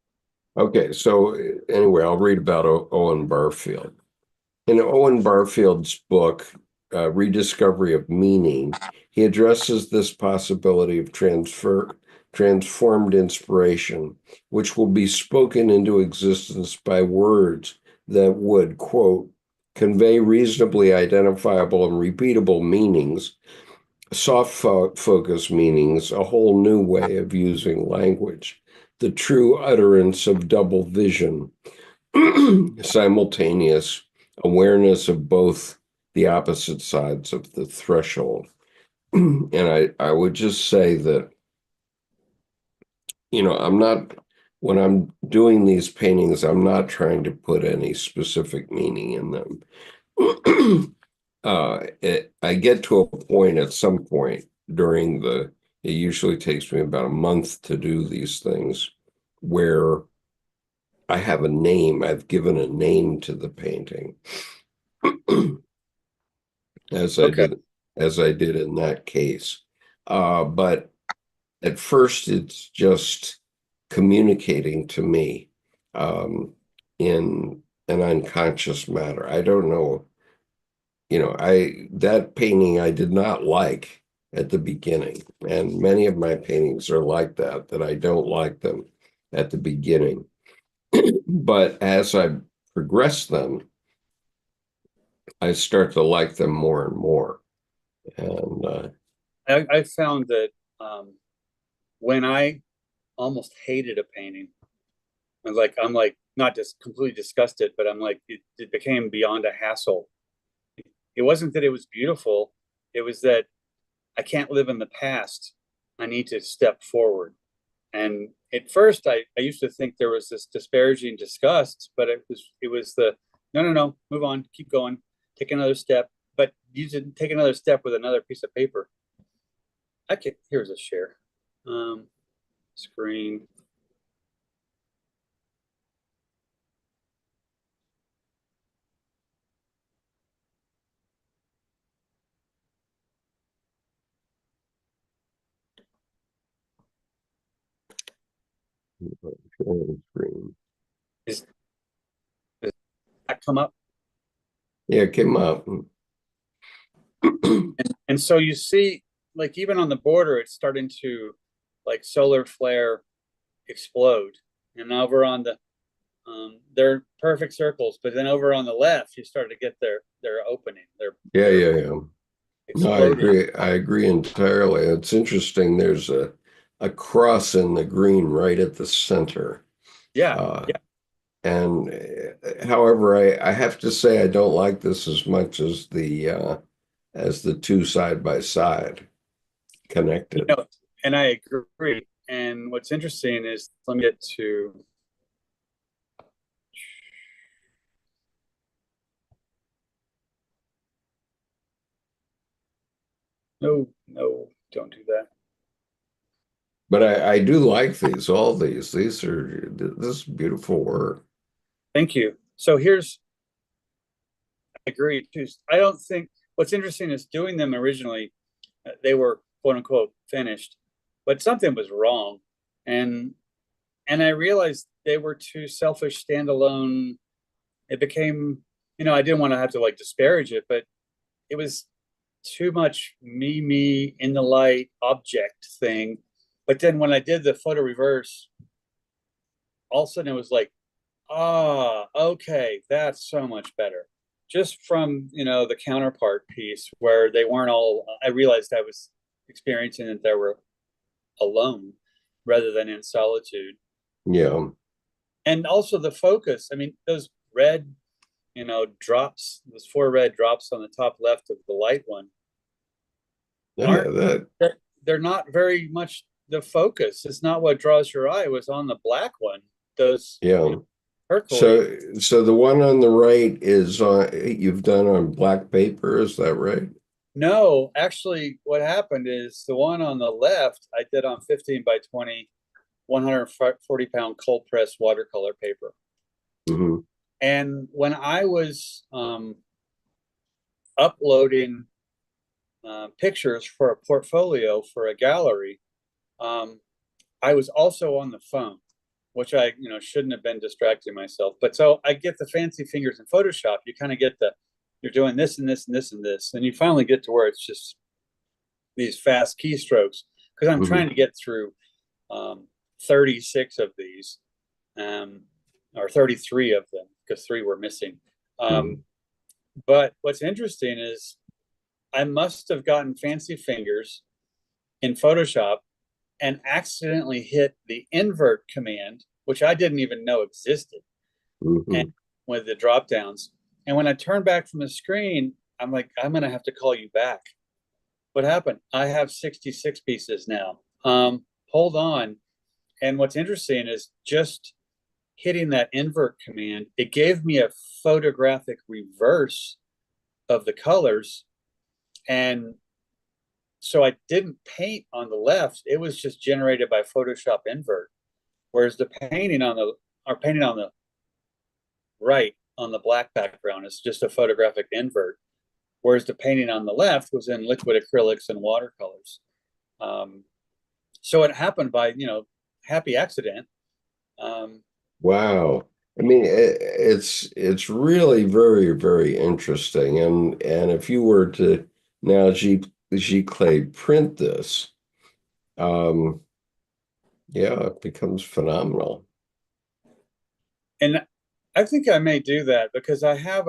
okay, so anyway, I'll read about Owen Barfield. In Owen Barfield's book, Rediscovery of Meaning, he addresses this possibility of transformed inspiration, which will be spoken into existence by words that would, quote, convey reasonably identifiable and repeatable meanings, soft focus meanings, a whole new way of using language, the true utterance of double vision, simultaneous awareness of both the opposite sides of the threshold. And I would just say that, I'm not, when I'm doing these paintings, I'm not trying to put any specific meaning in them. I get to a point at some point during it usually takes me about a month to do these things where I have a name, I've given a name to the painting. as I Okay. did as I did in that case. But at first, it's just communicating to me in an unconscious matter. I don't know, that painting I did not like at the beginning, and many of my paintings are like that I don't like them at the beginning. But as I progress them, I start to like them more and more. And I found that when I almost hated a painting, I'm like not just completely disgusted, but I'm like it became beyond a hassle. It wasn't that it was beautiful; it was that I can't live in the past. I need to step forward. And at first, I used to think there was this disparaging disgust, but it was the no, move on, keep going, take another step. But you didn't take another step with another piece of paper. Here's a share screen. Is, does that come up? yeah, it came up. And so you see, like even on the border, it's starting to like solar flare explode. And over on the they're perfect circles, but then over on the left, you start to get their opening, Yeah, yeah, yeah. No, I exploding. agree. I agree entirely. It's interesting. There's a cross in the green right at the center. Yeah, Uh, yeah. and however, I have to say I don't like this as much as the two side by side You connected. know, and I agree. And what's interesting is, let me get to, no, no, don't do that. But I do like these, all these. This is beautiful work. Thank you. So here's, I agree too. I don't think, what's interesting is doing them originally, they were quote unquote finished, but something was wrong. And I realized they were too selfish, standalone. It became, I didn't want to have to like disparage it, but it was too much me in the light object thing. But then when I did the photo reverse, all of a sudden it was like, okay, that's so much better. Just from, the counterpart piece where they weren't all, I realized I was experiencing that they were alone rather than in solitude. Yeah. And also the focus. I mean, those red, drops, those four red drops on the top left of the light one Yeah, aren't, that they're not very much the focus. It's not what draws your eye. It was on the black one, those, yeah. turquoise. So the one on the right is you've done on black paper, is that right? No, actually, what happened is the one on the left I did on 15 by 20, 140-pound cold press watercolor paper. Hmm. And when I was uploading pictures for a portfolio for a gallery, I was also on the phone, which I, shouldn't have been distracting myself. But so I get the fancy fingers in Photoshop. You kind of get you're doing this and this and this and this. And you finally get to where it's just these fast keystrokes because I'm Hmm. trying to get through 36 of these, or 33 of them because three were missing. Hmm. But what's interesting is I must have gotten fancy fingers in Photoshop and accidentally hit the invert command, which I didn't even know existed, and Hmm. with the drop downs. And when I turned back from the screen, I'm like, I'm going to have to call you back. What happened? I have 66 pieces now. Hold on. And what's interesting is just hitting that invert command, it gave me a photographic reverse of the colors. And so I didn't paint on the left. It was just generated by Photoshop invert. Whereas the painting on the right on the black background is just a photographic invert. Whereas the painting on the left was in liquid acrylics and watercolors. So it happened by, happy accident. Um, Wow. I mean, it's really very, very interesting. And if you were to now Clay print this, um, yeah, it becomes phenomenal. and I think I may do that because I have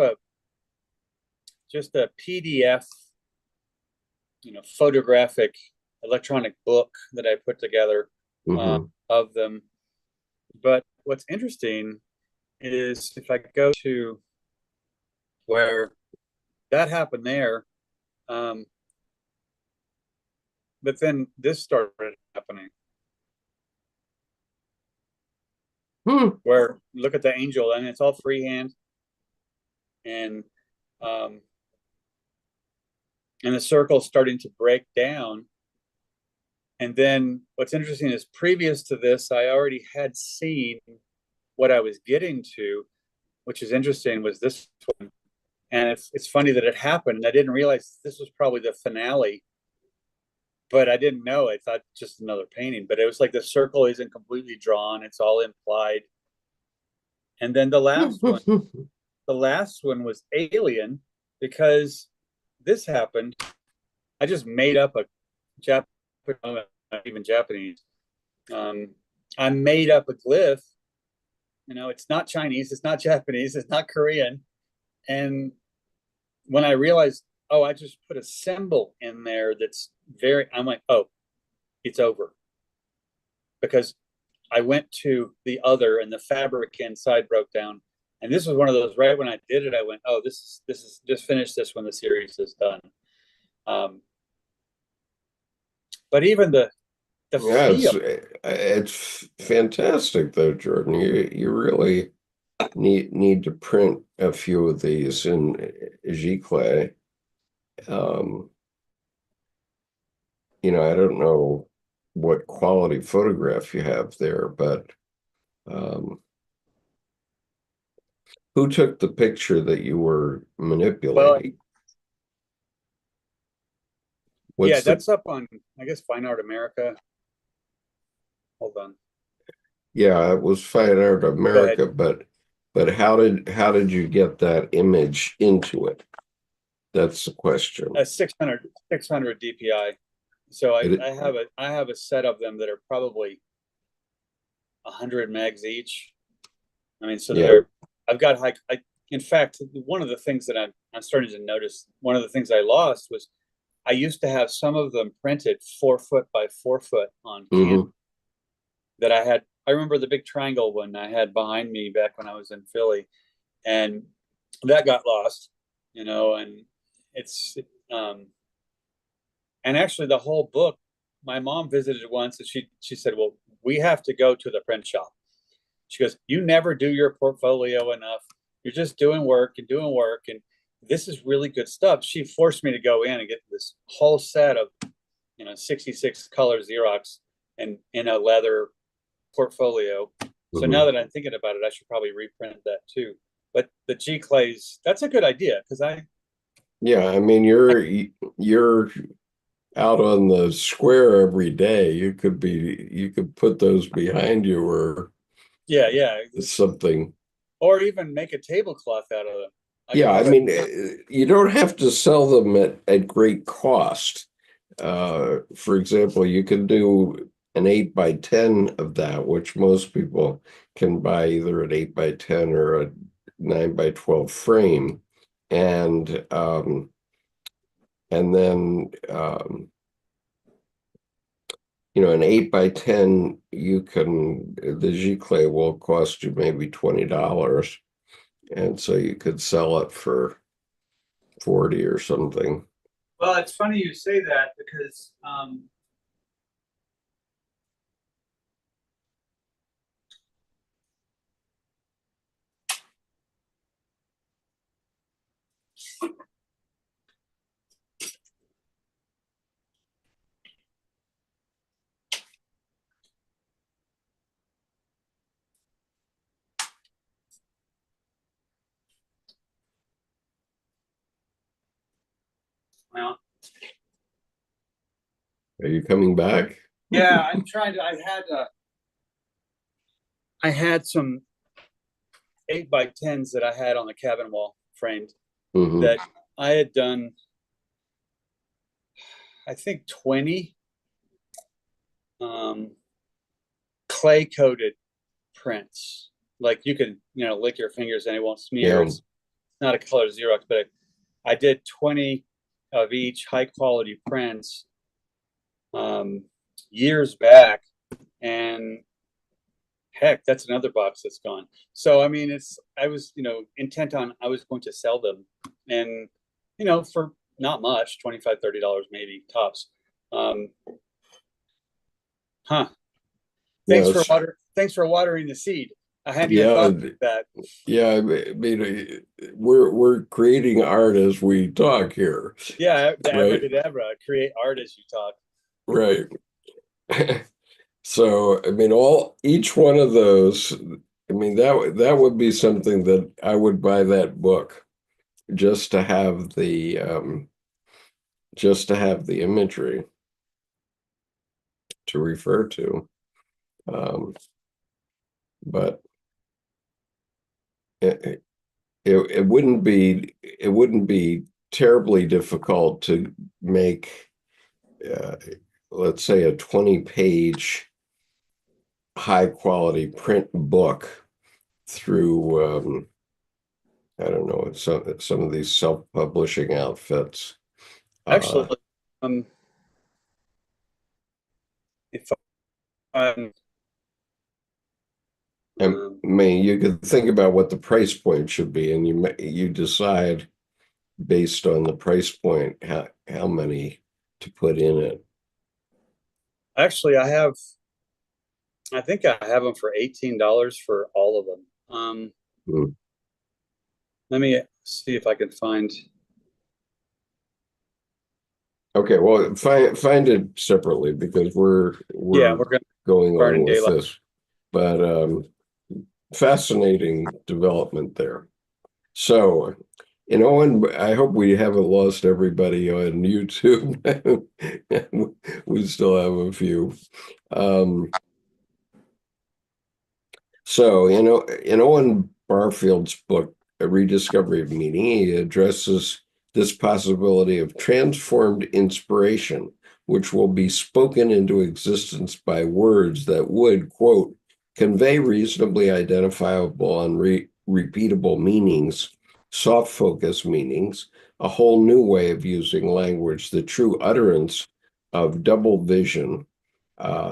just a PDF, photographic electronic book that I put together Hmm. of them. But what's interesting is if I go to where that happened there, um, but then this started happening Hmm. where look at the angel and it's all freehand and um, the circle's starting to break down. And then what's interesting is previous to this, I already had seen what I was getting to, which is interesting, was this one. And it's funny that it happened. And I didn't realize this was probably the finale, but I didn't know. I thought just another painting, but it was like the circle isn't completely drawn. It's all implied. And then the last one was Alien because this happened. I just made up a Japanese, not even Japanese. Um, I made up a glyph. It's not Chinese, it's not Japanese, it's not Korean. And when I realized oh, I just put a symbol in there that's I'm like, oh, it's over. Because I went to the other and the fabric inside broke down. And this was one of those, right when I did it, I went, oh, this is just finish this when the series is done. But even the Yeah, feel, it's fantastic though, Jordan. You really need to print a few of these in Giclée. Um, I don't know what quality photograph you have there, but um, who took the picture that you were well, manipulating? yeah, What's the that's up on, I guess, Fine Art America. Hold on. Yeah, it was Fine Art Go ahead. America, but how did you get that image into it? That's the question. 600 DPI. So It, I have a set of them that are probably 100 megs each. I mean, so yeah. I've got in fact, one of the things that I'm starting to notice, one of the things I lost was I used to have some of them printed 4 foot by 4 foot on canvas that I had. I remember the big triangle one I had behind me back when I was in Philly, and that got lost, and it's, and actually the whole book, my mom visited once and she said, well, we have to go to the print shop. She goes, you never do your portfolio enough. You're just doing work and doing work. And this is really good stuff. She forced me to go in and get this whole set of, 66 color Xerox and in a leather portfolio. So now that I'm thinking about it, I should probably reprint that too. But the Giclées, that's a good idea because Yeah, I mean you're out on the square every day. You could put those behind you or yeah, something. or even make a tablecloth out of them. Yeah, I mean you don't have to sell them at great cost. For example, you can do an 8x10 of that, which most people can buy either an 8x10 or a 9x12 frame. And then an 8x10 the Giclée will cost you maybe $20. And so you could sell it for 40 or something. Well, it's funny you say that because well, Are you coming back? yeah, I'm trying to. I had some 8x10s that I had on the cabin wall framed that I had done. I think 20 clay coated prints. Like you can, lick your fingers and it won't smear. Yeah. It's not a color Xerox, but I did 20 of each high quality prints years back, and heck, that's another box that's gone. So I mean, I was intent on I was going to sell them, and for not much, $25-$30 maybe tops. Huh. Thanks for watering the seed. I hadn't even thought of that. Yeah, I mean, we're creating art as we talk here. Yeah, the right? abracadabra, create art as you talk. Right. So, I mean, each one of those, I mean, that would be something that I would buy that book just to have the imagery to refer to. But it wouldn't be terribly difficult to make let's say a 20-page high quality print book through I don't know, some of these self-publishing outfits. Actually, um, if I'm, And I mean, you could think about what the price point should be, and you decide based on the price point how many to put in it. actually, I think I have them for $18 for all of them. Hmm. Let me see if I can find. Okay, well, find it separately because Yeah, we're we're going to going start in on with daylight. this, but fascinating development there. So, and I hope we haven't lost everybody on YouTube. We still have a few. Um, So, in Owen Barfield's book, A Rediscovery of Meaning, he addresses this possibility of transformed inspiration, which will be spoken into existence by words that would, quote, convey reasonably identifiable and repeatable meanings, soft focus meanings, a whole new way of using language, the true utterance of double vision,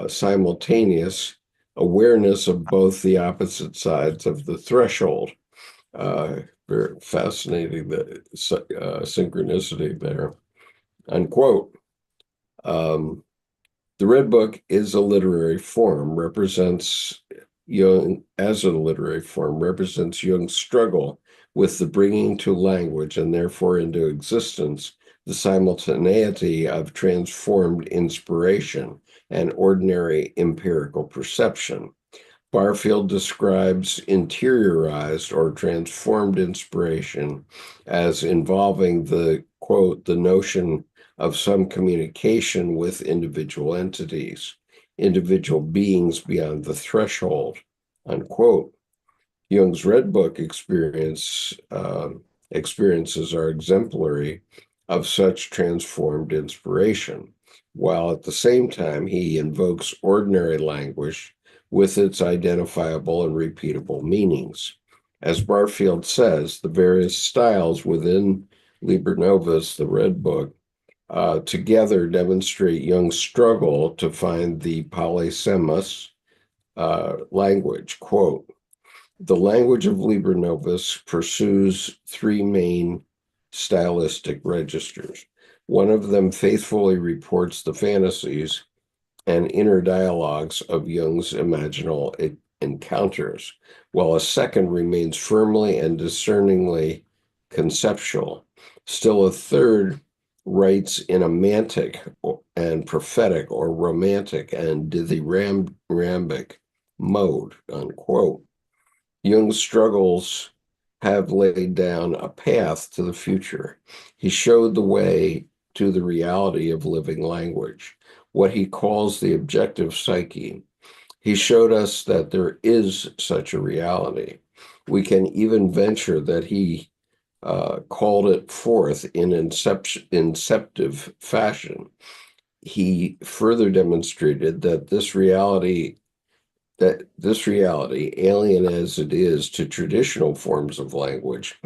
simultaneous awareness of both the opposite sides of the threshold. Very fascinating, the synchronicity there. Unquote. Um, the Red Book is a literary form, represents Jung's struggle with the bringing to language and therefore into existence the simultaneity of transformed inspiration and ordinary empirical perception. Barfield describes interiorized or transformed inspiration as involving the, quote, the notion of some communication with individual entities, individual beings beyond the threshold, unquote. Jung's Red Book experiences are exemplary of such transformed inspiration, while at the same time he invokes ordinary language with its identifiable and repeatable meanings. As Barfield says, the various styles within Liber Novus, the Red Book, together demonstrate Jung's struggle to find the polysemous language. Quote, the language of Liber Novus pursues three main stylistic registers. One of them faithfully reports the fantasies and inner dialogues of Jung's imaginal encounters, while a second remains firmly and discerningly conceptual. Still, a third writes in a mantic and prophetic or romantic and dithyrambic mode, unquote. Jung's struggles have laid down a path to the future. He showed the way to the reality of living language, what he calls the objective psyche. He showed us that there is such a reality. We can even venture that he called it forth in inceptive fashion. He further demonstrated that this reality, alien as it is to traditional forms of language,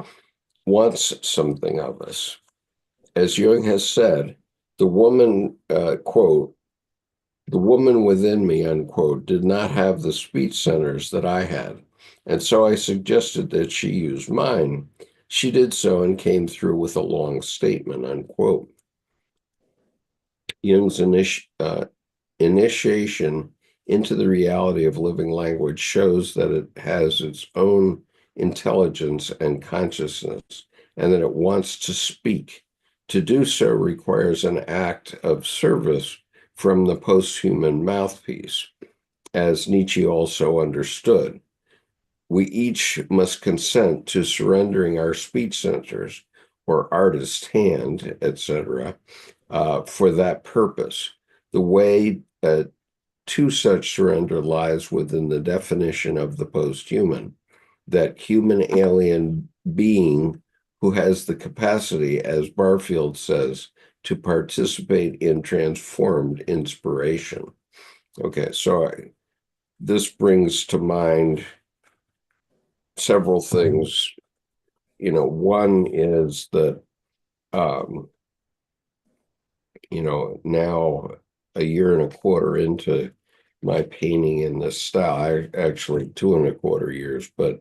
wants something of us. As Jung has said, the woman, quote, the woman within me, unquote, did not have the speech centers that I had. And so I suggested that she use mine. She did so and came through with a long statement, unquote. Jung's initiation into the reality of living language shows that it has its own intelligence and consciousness, and that it wants to speak. To do so requires an act of service from the posthuman mouthpiece, as Nietzsche also understood. We each must consent to surrendering our speech centers or artist's hand, etc., for that purpose. The way to such surrender lies within the definition of the posthuman, that human alien being who has the capacity, as Barfield says, to participate in transformed inspiration. Okay, so this brings to mind several things one is that, now a year and a quarter into my painting in this style, I actually 2.25 years, but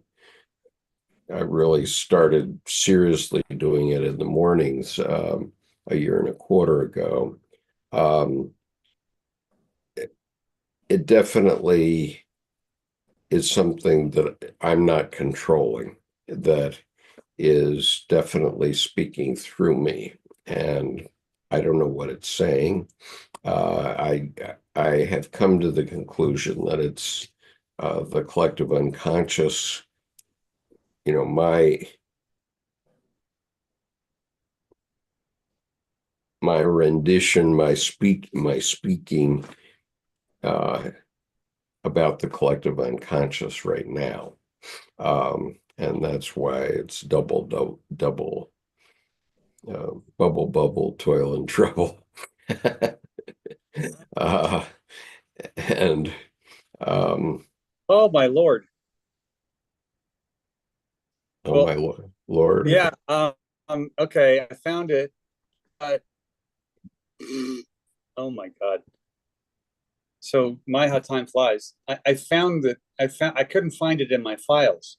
I really started seriously doing it in the mornings a year and a quarter ago. Um, it definitely is something that I'm not controlling, that is definitely speaking through me, and I don't know what it's saying. I have come to the conclusion that it's the collective unconscious. My rendition, my speaking uh, about the collective unconscious right now, and that's why it's double bubble, toil and trouble. uh, and um, Oh my Lord. oh Well, my Lord. yeah. Okay, I found it. But oh my God. So my how time flies. I found that I couldn't find it in my files,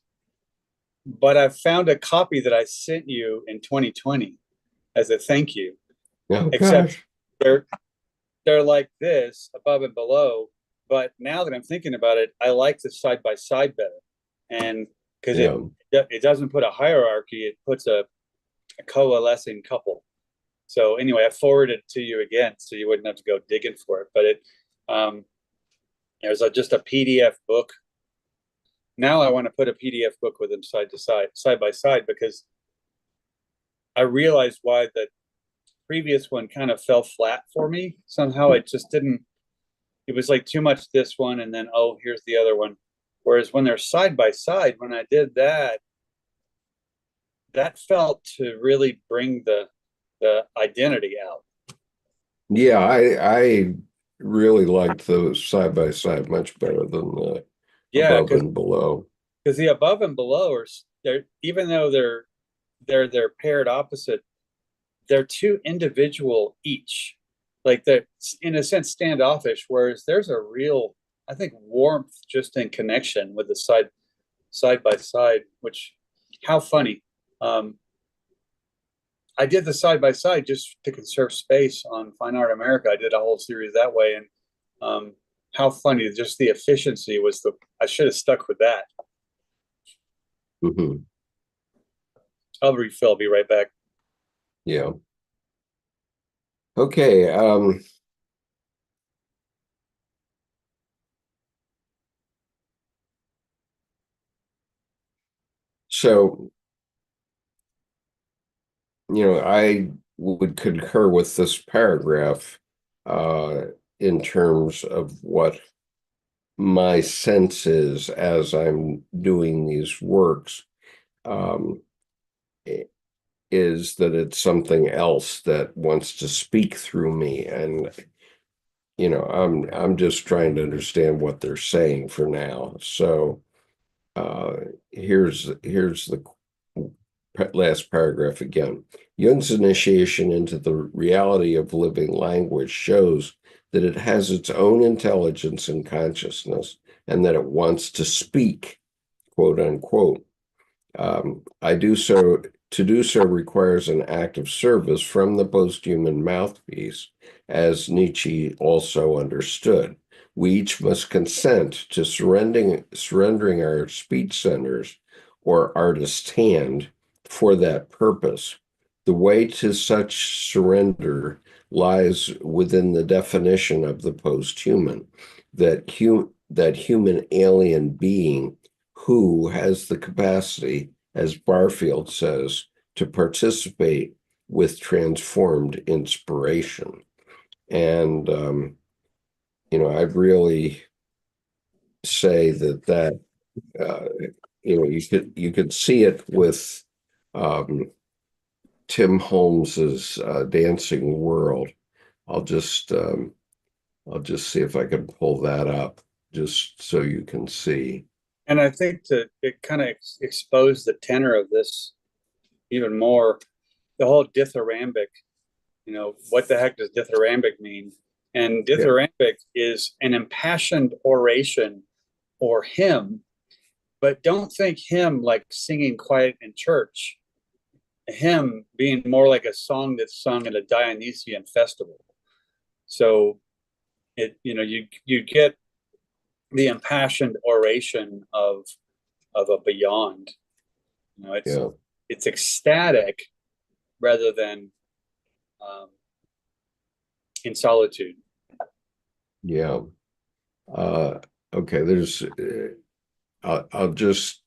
but I found a copy that I sent you in 2020 as a thank you. Oh Except gosh. they're they're like this above and below. But now that I'm thinking about it, I like the side by side better, and because Yeah. it doesn't put a hierarchy, it puts a coalescing couple. So anyway, I forwarded it to you again, so you wouldn't have to go digging for it. But um, there's just a PDF book. Now I want to put a PDF book with them side by side, because I realized why the previous one kind of fell flat for me. Somehow it just didn't. It was like too much this one, and then oh, here's the other one. Whereas when they're side by side, when I did that, that felt to really bring the identity out. Yeah, I really liked those side by side much better than the Yeah, above and below. because the above and below are they're even though they're paired opposite, they're two individual each. Like they're in a sense standoffish, whereas there's a real, I think, warmth just in connection with the side by side, which how funny. I did the side by side just to conserve space on Fine Art America. I did a whole series that way, and how funny! Just the efficiency was the. I should have stuck with that. Hmm. I'll refill. Be right back. Yeah. Okay. So, I would concur with this paragraph uh, in terms of what my sense is as I'm doing these works. Um, is that it's something else that wants to speak through me, and I'm just trying to understand what they're saying for now. So uh here's the last paragraph again. Jung's initiation into the reality of living language shows that it has its own intelligence and consciousness, and that it wants to speak, quote unquote. I do so To do so requires an act of service from the posthuman mouthpiece, as Nietzsche also understood. We each must consent to surrendering our speech centers or artist's hand for that purpose. The way to such surrender lies within the definition of the posthuman, that human alien being who has the capacity, as Barfield says, to participate with transformed inspiration. And, I really say that you could see it with um, Tim Holmes's Dancing World. I'll just I'll just see if I can pull that up just so you can see. And I think to it kind of expose the tenor of this even more. The whole dithyrambic, what the heck does dithyrambic mean? And dithyrambic is an impassioned oration or hymn, but don't think hymn like singing quiet in church. A hymn being more like a song that's sung at a Dionysian festival. So you get the impassioned oration of a beyond. It's ecstatic rather than in solitude. Yeah. Okay. I'll just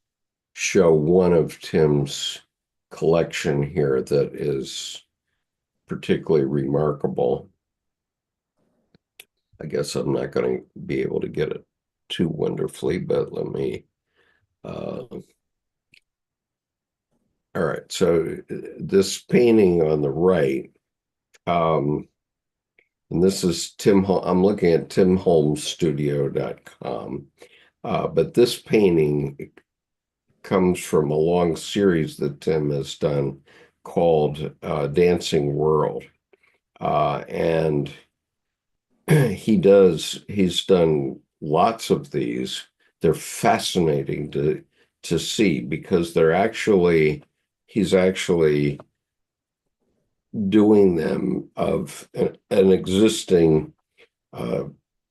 show one of Tim's collection here that is particularly remarkable. I guess I'm not going to be able to get it too wonderfully, but let me. All right. So this painting on the right, and this is I'm looking at timholmesstudio.com. But this painting comes from a long series that Tim has done called Dancing World. And he's done lots of these. They're fascinating to see because he's actually doing them of an existing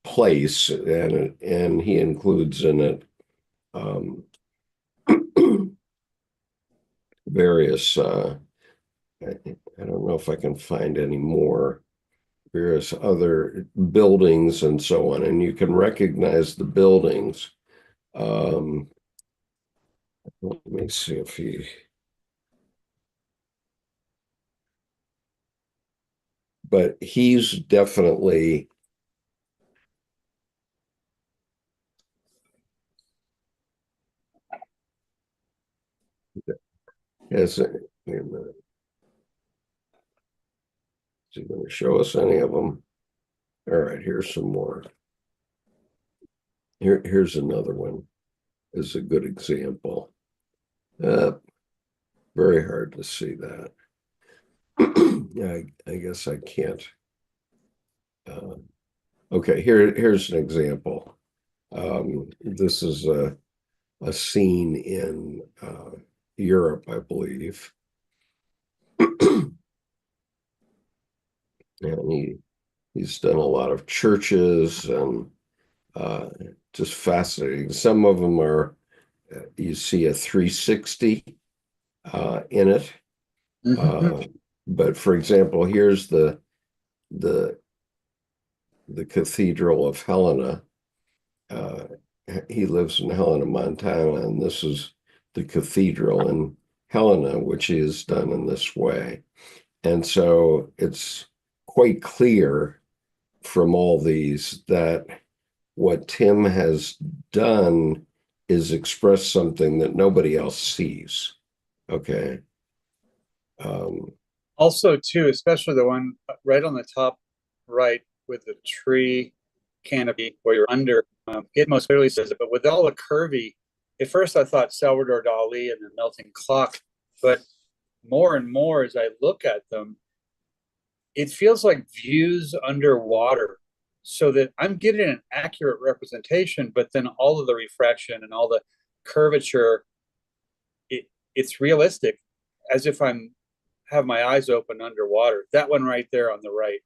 place, and he includes in it various I don't know if I can find any more, various other buildings and so on, and you can recognize the buildings. Let me see if but he's definitely has wait a minute. Is he going to show us any of them? All right, here's some more. Here's another one. This is a good example. Very hard to see that. Yeah, I guess I can't. Okay, here's an example. This is a scene in Europe, I believe. And he's done a lot of churches and just fascinating. Some of them are, you see a 360 in it. But for example, here's the Cathedral of Helena. He lives in Helena, Montana, and this is the cathedral in Helena, which he has done in this way. And so it's quite clear from all these that what Tim has done is express something that nobody else sees. Okay. Also, too, especially the one right on the top right with the tree canopy where you're under, it most clearly says it, but with all the curvy, at first I thought Salvador Dali and the melting clock, but more and more as I look at them, it feels like views underwater, so that I'm getting an accurate representation, but then all of the refraction and all the curvature, it's realistic, as if I'm have my eyes open underwater. That one right there on the right,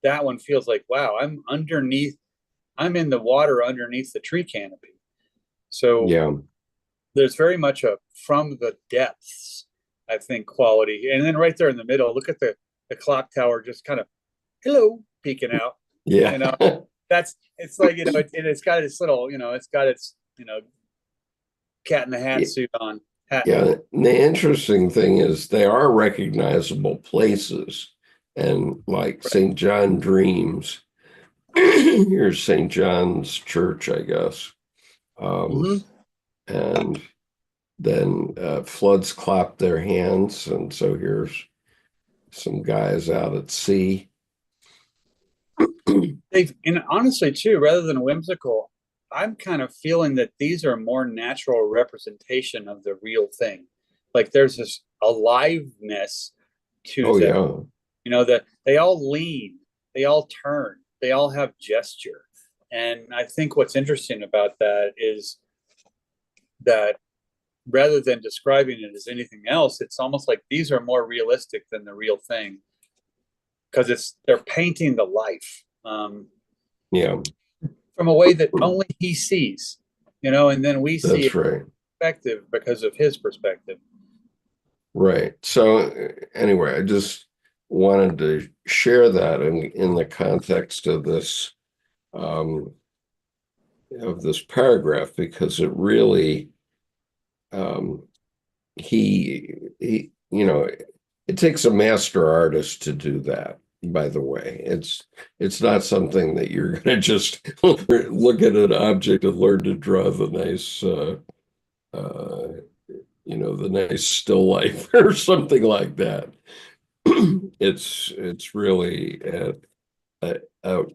that one feels like, wow, I'm in the water underneath the tree canopy. So yeah, there's very much a from the depths, I think, quality. And then right there in the middle, look at the clock tower just kind of hello peeking out. yeah. It's like, it's got its little, it's got its, cat in the hat suit on. Yeah, the interesting thing is they are recognizable places, and like St. John Dreams. Here's St. John's Church, I guess. And then floods clap their hands, and so here's some guys out at sea. And honestly, too, rather than whimsical, I'm kind of feeling that these are more natural representation of the real thing. Like there's this aliveness to Oh, them. yeah. You know, that they all lean, they all turn, they all have gesture. And I think what's interesting about that is that rather than describing it as anything else, it's almost like these are more realistic than the real thing, because they're painting the life Yeah, from a way that only he sees, you know, and then we see that's it right. perspective because of his perspective. Right. So anyway, I just wanted to share that in the context um, of this paragraph, because it really um, he it takes a master artist to do that. By the way, it's not something that you're going to just look at an object and learn to draw the nice uh, the nice still life or something like that. It's really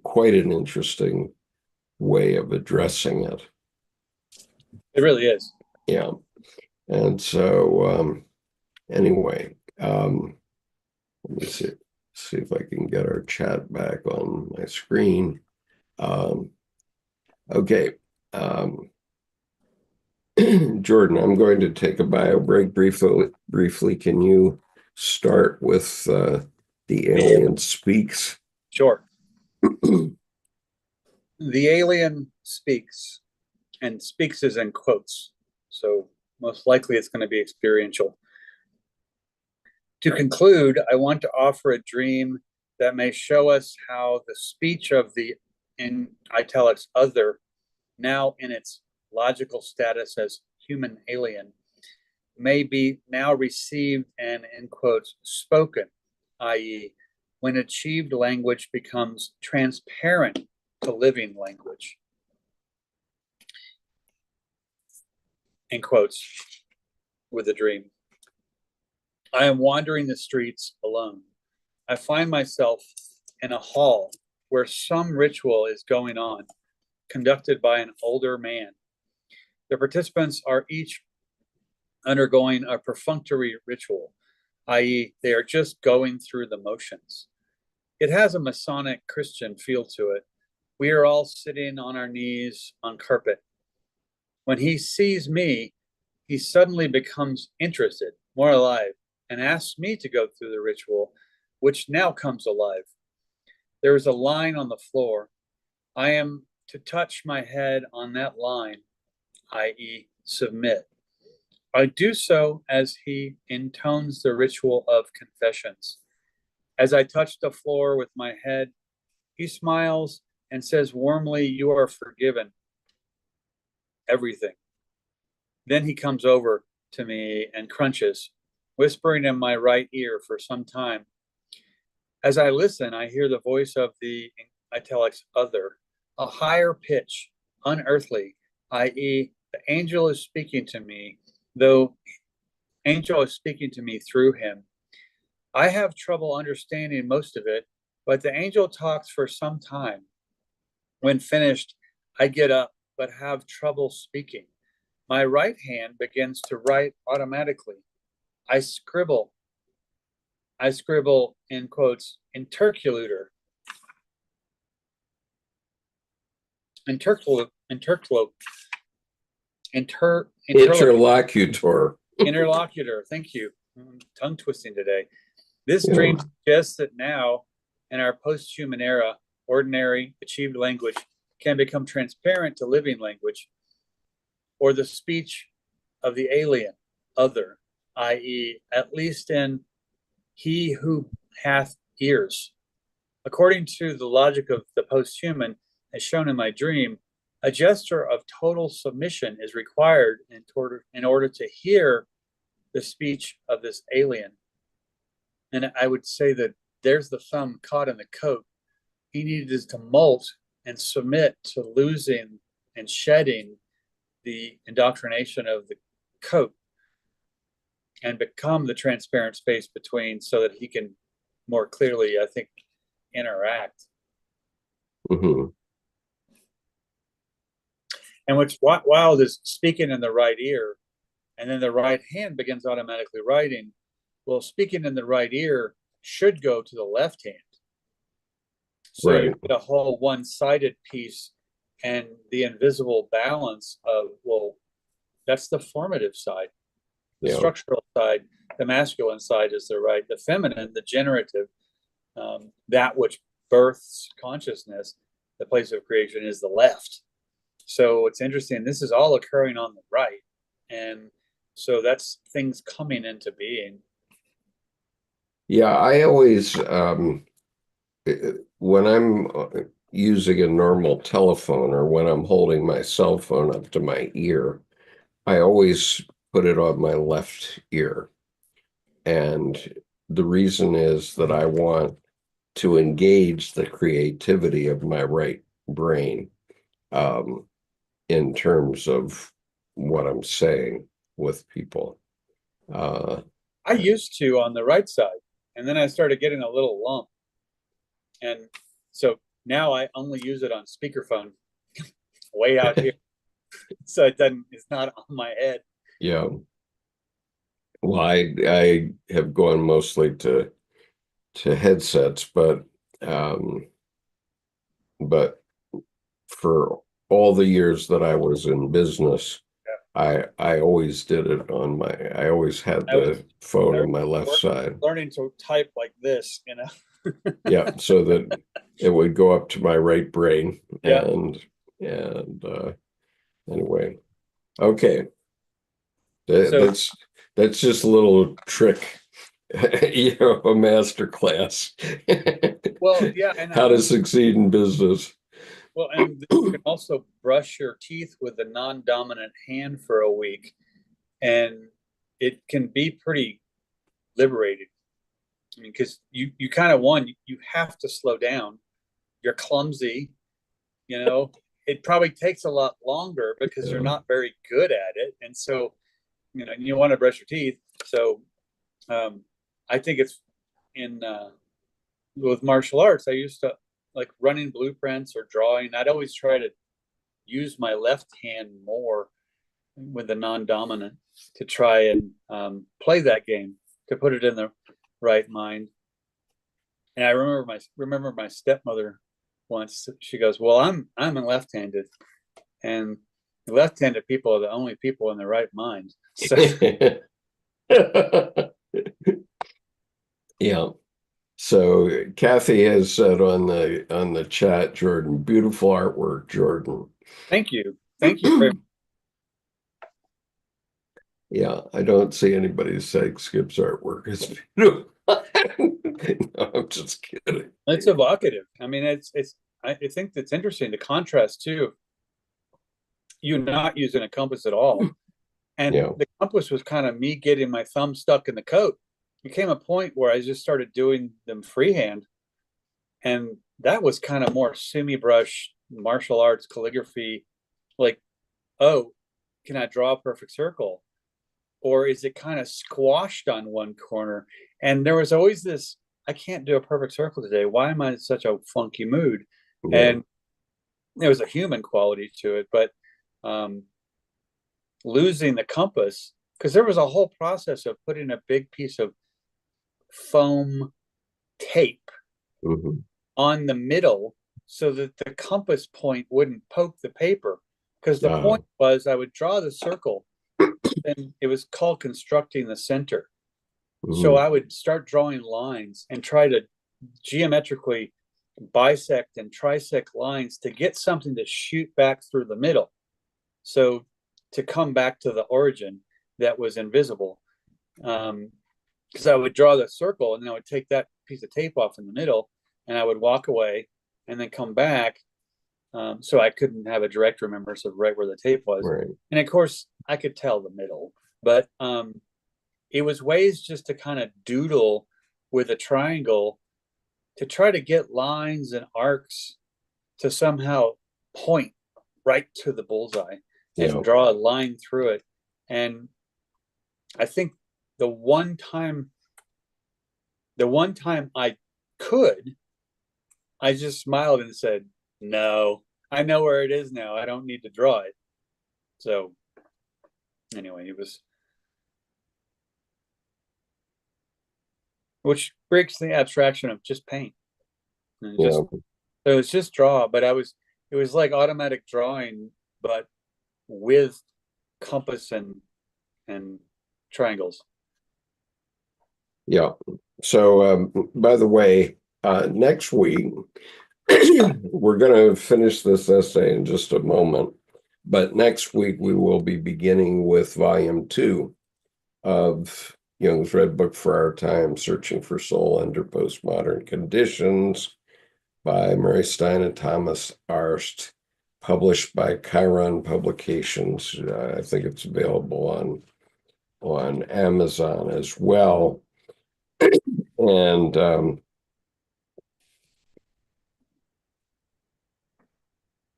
quite an interesting way of addressing it. It really is. Yeah. And so anyway, let me see if I can get our chat back on my screen. Um, okay. Um, Jordan, I'm going to take a bio break briefly. Can you start with The Alien Speaks? Sure. The alien speaks, and speaks is in quotes. So most likely it's going to be experiential. To conclude, I want to offer a dream that may show us how the speech of the, in italics, other, now in its logical status as human alien, may be now received and, in quotes, spoken, i.e., when achieved language becomes transparent to living language, in quotes, with a dream. I am wandering the streets alone. I find myself in a hall where some ritual is going on, conducted by an older man. The participants are each undergoing a perfunctory ritual, i.e., they are just going through the motions. It has a Masonic Christian feel to it. We are all sitting on our knees on carpet. When he sees me, he suddenly becomes interested, more alive, and asks me to go through the ritual, which now comes alive. There is a line on the floor. I am to touch my head on that line, i.e., submit. I do so as he intones the ritual of confessions. As I touch the floor with my head, he smiles and says warmly, "You are forgiven." Everything. Then he comes over to me and crunches, whispering in my right ear for some time. As I listen, I hear the voice of the, in italics, other, a higher pitch, unearthly, i.e., the angel is speaking to me, though angel is speaking to me through him. I have trouble understanding most of it, but the angel talks for some time. When finished, I get up, but have trouble speaking. My right hand begins to write automatically. I scribble in quotes, interlocutor, interlocutor. Thank you. Tongue twisting today. This Yeah. dream suggests that now, in our post-human era, ordinary achieved language can become transparent to living language, or the speech of the alien, other, i.e., at least in he who hath ears. According to the logic of the posthuman, as shown in my dream, a gesture of total submission is required in order to hear the speech of this alien. And I would say that there's the thumb caught in the coat. He needed to molt and submit to losing and shedding the indoctrination of the coat and become the transparent space between, so that he can more clearly, I think, interact. Mm-hmm. And what's wild is speaking in the right ear, and then the right hand begins automatically writing. Well, speaking in the right ear should go to the left hand. So Right. you get a whole one-sided piece, and the invisible balance of, well, that's the formative side. The Yeah. structural side, the masculine side is the right. The feminine, the generative, that which births consciousness, the place of creation, is the left. So it's interesting. This is all occurring on the right. And so that's things coming into being. Yeah, I always, when I'm using a normal telephone or when I'm holding my cell phone up to my ear, I always put it on my left ear. And the reason is that I want to engage the creativity of my right brain in terms of what I'm saying with people. I used to on the right side, and then I started getting a little lump. And so now I only use it on speakerphone way out here. So it's not on my head. Yeah. Well, I have gone mostly to headsets, but for all the years that I was in business, I always did it on my, I always had I was the phone on my left side. learning to type like this, you know. Yeah, so that it would go up to my right brain. Yeah. And anyway, okay. So That's just a little trick, a master class. well, yeah, and How to succeed in business. well, and you can also brush your teeth with a non-dominant hand for a week, and it can be pretty liberating. I mean, because you kind of you have to slow down. You're clumsy, you know. It probably takes a lot longer because you're not very good at it, and so you know you want to brush your teeth. So I think it's in with martial arts. I used to like running blueprints or drawing. I'd always try to use my left hand more with the non-dominant to try and play that game, to put it in the right mind. And I remember my stepmother once. She goes, "Well, I'm left-handed, and left-handed people are the only people in the right mind." So Yeah. So Kathy has said on the chat, Jordan, beautiful artwork, Jordan. thank you very much. Yeah, I don't see anybody saying Skip's artwork is beautiful. No, I'm just kidding. It's evocative. I mean, I think that's interesting. The contrast too. You not using a compass at all, and Yeah. the compass was kind of me getting my thumb stuck in the coat. It came a point where I just started doing them freehand, and that was kind of more semi-brush martial arts calligraphy. Like, oh, can I draw a perfect circle, or is it kind of squashed on one corner? And there was always this, I can't do a perfect circle today. Why am I in such a funky mood? Yeah. And there was a human quality to it, but losing the compass, because there was a whole process of putting a big piece of foam tape on the middle so that the compass point wouldn't poke the paper. Because the point was I would draw the circle, and it was called constructing the center. So I would start drawing lines and try to geometrically bisect and trisect lines to get something to shoot back through the middle. So to come back to the origin that was invisible. Because I would draw the circle and then I would take that piece of tape off in the middle and I would walk away and then come back. So I couldn't have a direct remembrance of right where the tape was. Right. And of course, I could tell the middle, but it was ways just to kind of doodle with a triangle to try to get lines and arcs to somehow point right to the bullseye and draw a line through it. And I think the one time I could, I just smiled and said, no, I know where it is now. I don't need to draw it. So anyway, it was. which breaks the abstraction of just paint. And Yeah. just it was just draw, but it was like automatic drawing, but with compass and triangles. Yeah. So, by the way, next week, we're going to finish this essay in just a moment. But next week, we will be beginning with volume 2 of Jung's Red Book for Our Time, Searching for Soul Under Postmodern Conditions by Mary Stein and Thomas Arst, published by Chiron Publications. I think it's available on Amazon as well. And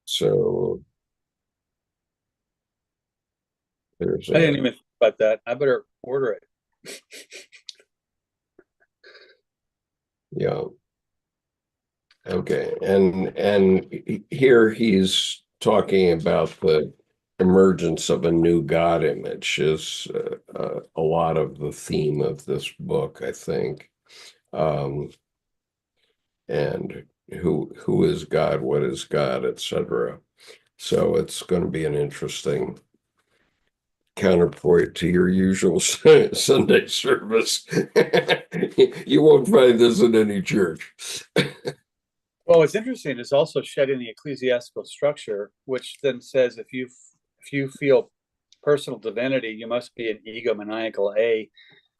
so there's I didn't even think about that. I better order it. yeah. Okay. And here he's talking about the emergence of a new God image is a lot of the theme of this book, I think. And who is God, what is God, etc. So it's going to be an interesting counterpoint to your usual Sunday service. You won't find this in any church. Well, what's interesting is also shedding the ecclesiastical structure, which then says if you feel personal divinity, you must be an egomaniacal A.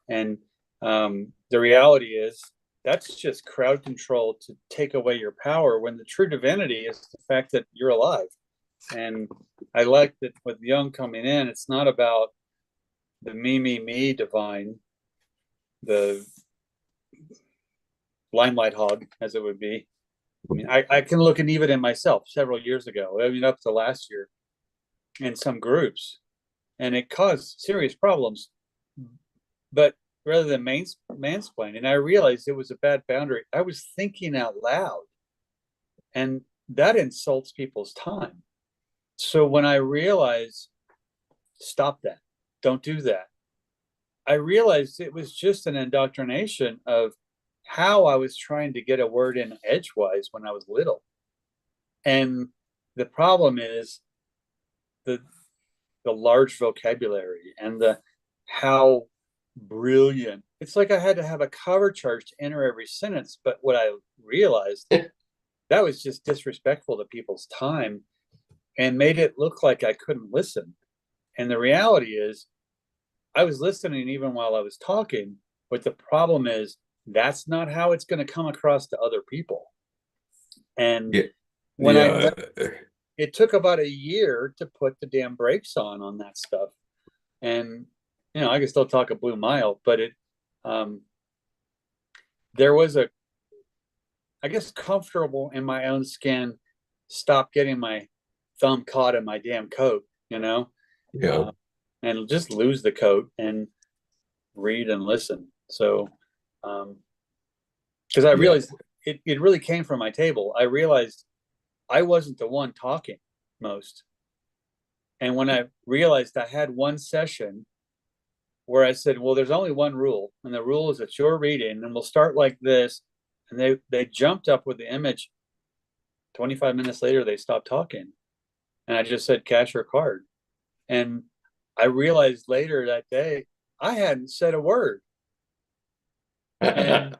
And the reality is that's just crowd control to take away your power, when the true divinity is the fact that you're alive. And I like that with Jung coming in, it's not about the me divine, the limelight hog, as it would be. I mean, I can look and even in myself several years ago, I mean, up to last year, in some groups, and it caused serious problems. But rather than mansplaining, I realized it was a bad boundary. I was thinking out loud, and that insults people's time. So when I realized, stop that, don't do that, I realized it was just an indoctrination of how I was trying to get a word in edgewise when I was little. And the problem is the large vocabulary and the how brilliant. It's like I had to have a cover charge to enter every sentence. But what I realized, that was just disrespectful to people's time and made it look like I couldn't listen. And the reality is, I was listening even while I was talking. But the problem is, that's not how it's going to come across to other people. And when it took about a year to put the damn brakes on that stuff. And, you know, I can still talk a blue mile, but there was I guess, comfortable in my own skin, stop getting my thumb caught in my damn coat, you know, and just lose the coat and read and listen. So, because I realized it really came from my table. I realized I wasn't the one talking most. And when I realized I had one session where I said, well, there's only one rule, and the rule is that you're reading, and we'll start like this. And they jumped up with the image. 25 minutes later, they stopped talking. And I just said, cash or card. And I realized later that day, I hadn't said a word. And,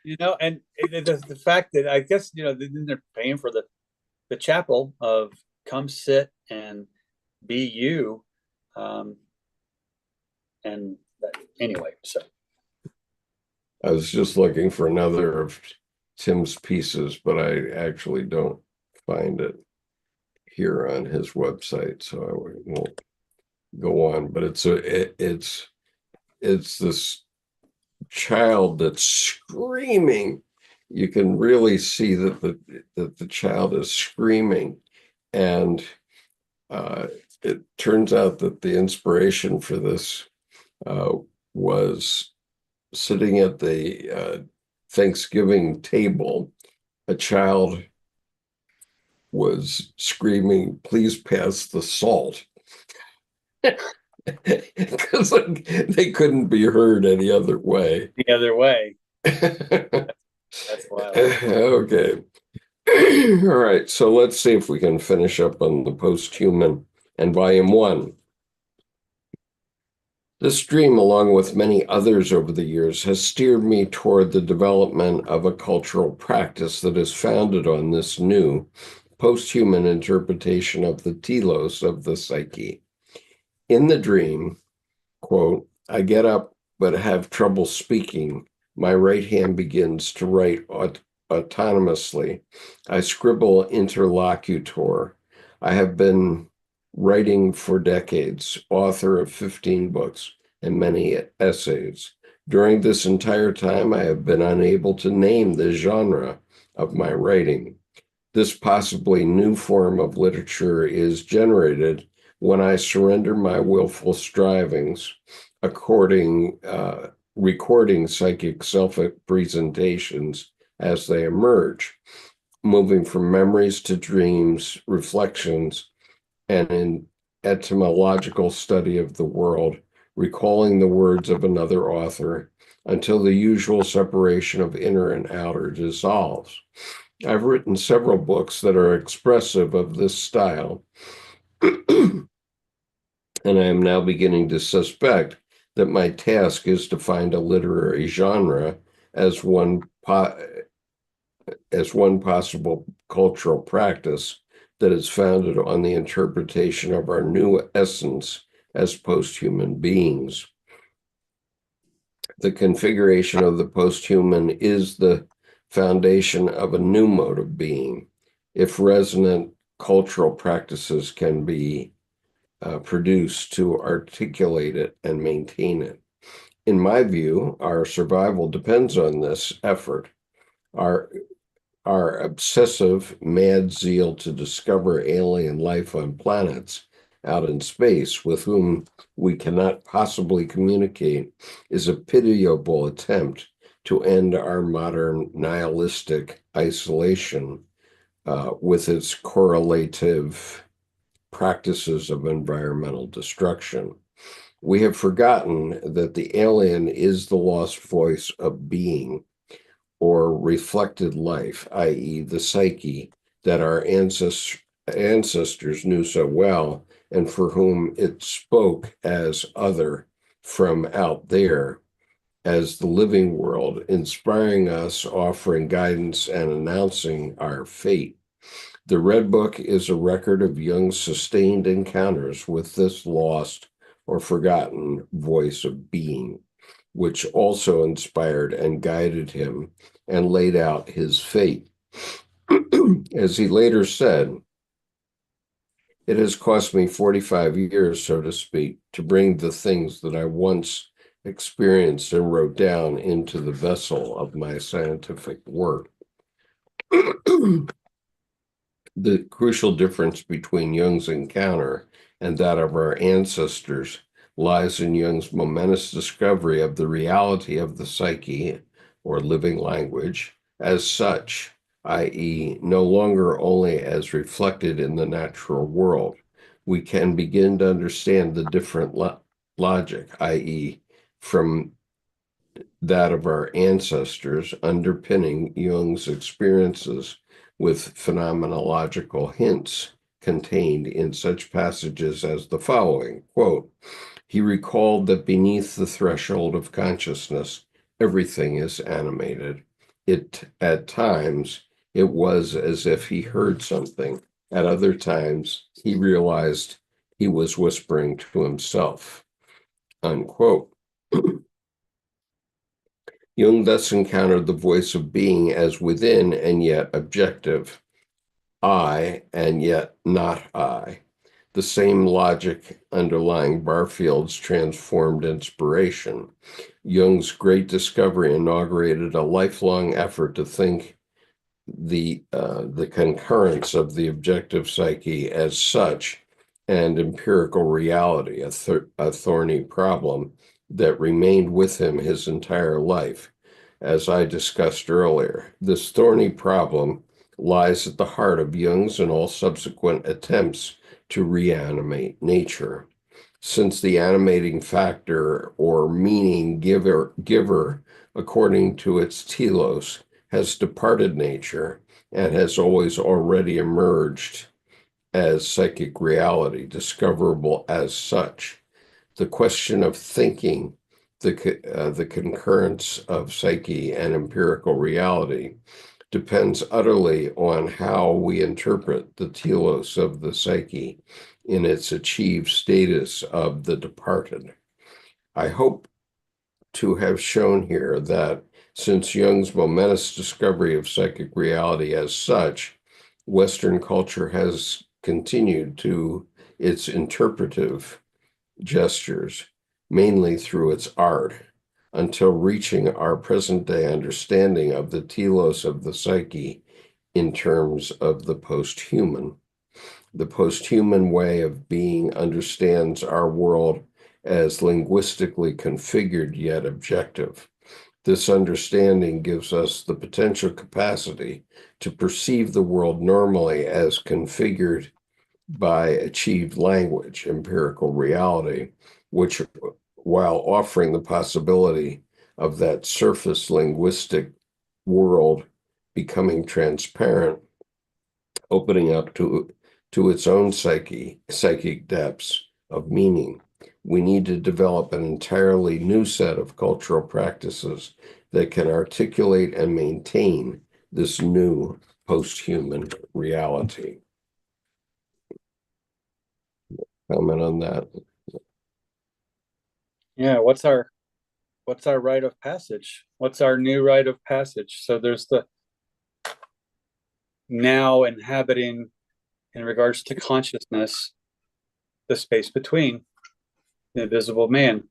you know, and the fact that I guess, you know, then they're paying for the chapel of come sit and be you. And anyway, so. I was just looking for another of Tim's pieces, but I actually don't find it here on his website, so I won't go on. But it's this child that's screaming. You can really see that the child is screaming, and it turns out that the inspiration for this was sitting at the Thanksgiving table. A child was screaming, "Please pass the salt," because they couldn't be heard any other way. The other way. That's wild. Okay. All right. So let's see if we can finish up on the Posthuman and Volume 1. This dream, along with many others over the years, has steered me toward the development of a cultural practice that is founded on this new posthuman interpretation of the telos of the psyche. In the dream, quote, I get up but have trouble speaking. My right hand begins to write autonomously. I scribble interlocutor. I have been writing for decades, author of 15 books and many essays. During this entire time, I have been unable to name the genre of my writing. This possibly new form of literature is generated when I surrender my willful strivings, recording psychic self-presentations as they emerge, moving from memories to dreams, reflections, and an etymological study of the world, recalling the words of another author until the usual separation of inner and outer dissolves. I've written several books that are expressive of this style, and I am now beginning to suspect that my task is to find a literary genre as one possible cultural practice that is founded on the interpretation of our new essence as posthuman beings. The configuration of the posthuman is the foundation of a new mode of being, if resonant cultural practices can be produced to articulate it and maintain it. In my view, our survival depends on this effort. Our obsessive, mad zeal to discover alien life on planets out in space with whom we cannot possibly communicate is a pitiable attempt to end our modern nihilistic isolation with its correlative practices of environmental destruction. We have forgotten that the alien is the lost voice of being, or reflected life, i.e., the psyche that our ancestors knew so well and for whom it spoke as other from out there, as the living world, inspiring us, offering guidance, and announcing our fate. The Red Book is a record of Jung's sustained encounters with this lost or forgotten voice of being, which also inspired and guided him and laid out his fate. As he later said, it has cost me 45 years, so to speak, to bring the things that I once experienced and wrote down into the vessel of my scientific work. The crucial difference between Jung's encounter and that of our ancestors lies in Jung's momentous discovery of the reality of the psyche, or living language, as such, i.e., no longer only as reflected in the natural world. We can begin to understand the different logic, i.e., from that of our ancestors, underpinning Jung's experiences with phenomenological hints contained in such passages as the following, quote, he recalled that beneath the threshold of consciousness, everything is animated. At times, it was as if he heard something. At other times, he realized he was whispering to himself, unquote. Jung thus encountered the voice of being as within and yet objective, I and yet not I. The same logic underlying Barfield's transformed inspiration. Jung's great discovery inaugurated a lifelong effort to think the concurrence of the objective psyche as such and empirical reality, a thorny problem that remained with him his entire life. As I discussed earlier, this thorny problem lies at the heart of Jung's and all subsequent attempts to reanimate nature. since the animating factor or meaning giver according to its telos has departed nature and has always already emerged as psychic reality, discoverable as such. The question of thinking, the concurrence of psyche and empirical reality, depends utterly on how we interpret the telos of the psyche in its achieved status of the departed. I hope to have shown here that since Jung's momentous discovery of psychic reality as such, Western culture has continued to its interpretive gestures, mainly through its art, until reaching our present day understanding of the telos of the psyche in terms of the posthuman. The posthuman way of being understands our world as linguistically configured yet objective. This understanding gives us the potential capacity to perceive the world normally as configured by achieved language, empirical reality, which, while offering the possibility of that surface linguistic world becoming transparent, opening up to its own psychic depths of meaning. We need to develop an entirely new set of cultural practices that can articulate and maintain this new post-human reality. Comment on that? Yeah, what's our rite of passage? What's our new rite of passage? So there's the now inhabiting, in regards to consciousness, the space between the invisible man,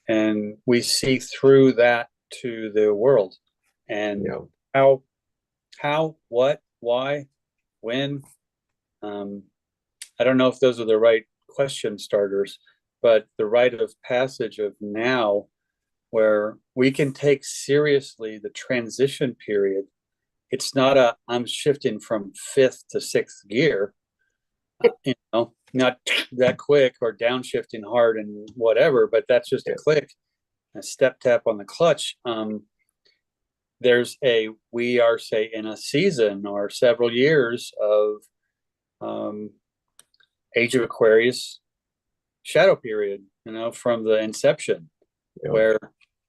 and we see through that to the world. And Yeah. how, what, why, when. I don't know if those are the right question starters, but the rite of passage of now, where we can take seriously the transition period. It's not a I'm shifting from fifth to sixth gear, not that quick, or downshifting hard and whatever, but that's just a click, a step tap on the clutch. We are, say, in a season or several years of Age of Aquarius shadow period, from the inception, where,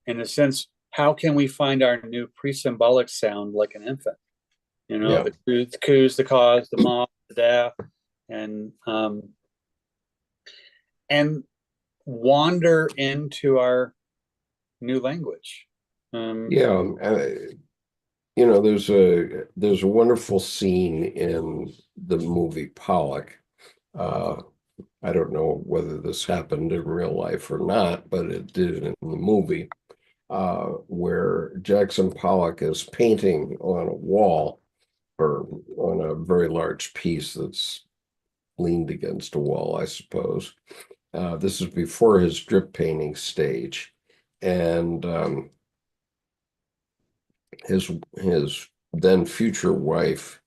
in a sense, how can we find our new pre-symbolic sound like an infant? The coups, the cause, the mob, the da, and wander into our new language. There's a wonderful scene in the movie Pollock. I don't know whether this happened in real life or not, but it did in the movie, where Jackson Pollock is painting on a wall, or on a very large piece that's leaned against a wall, I suppose. This is before his drip painting stage, and his then future wife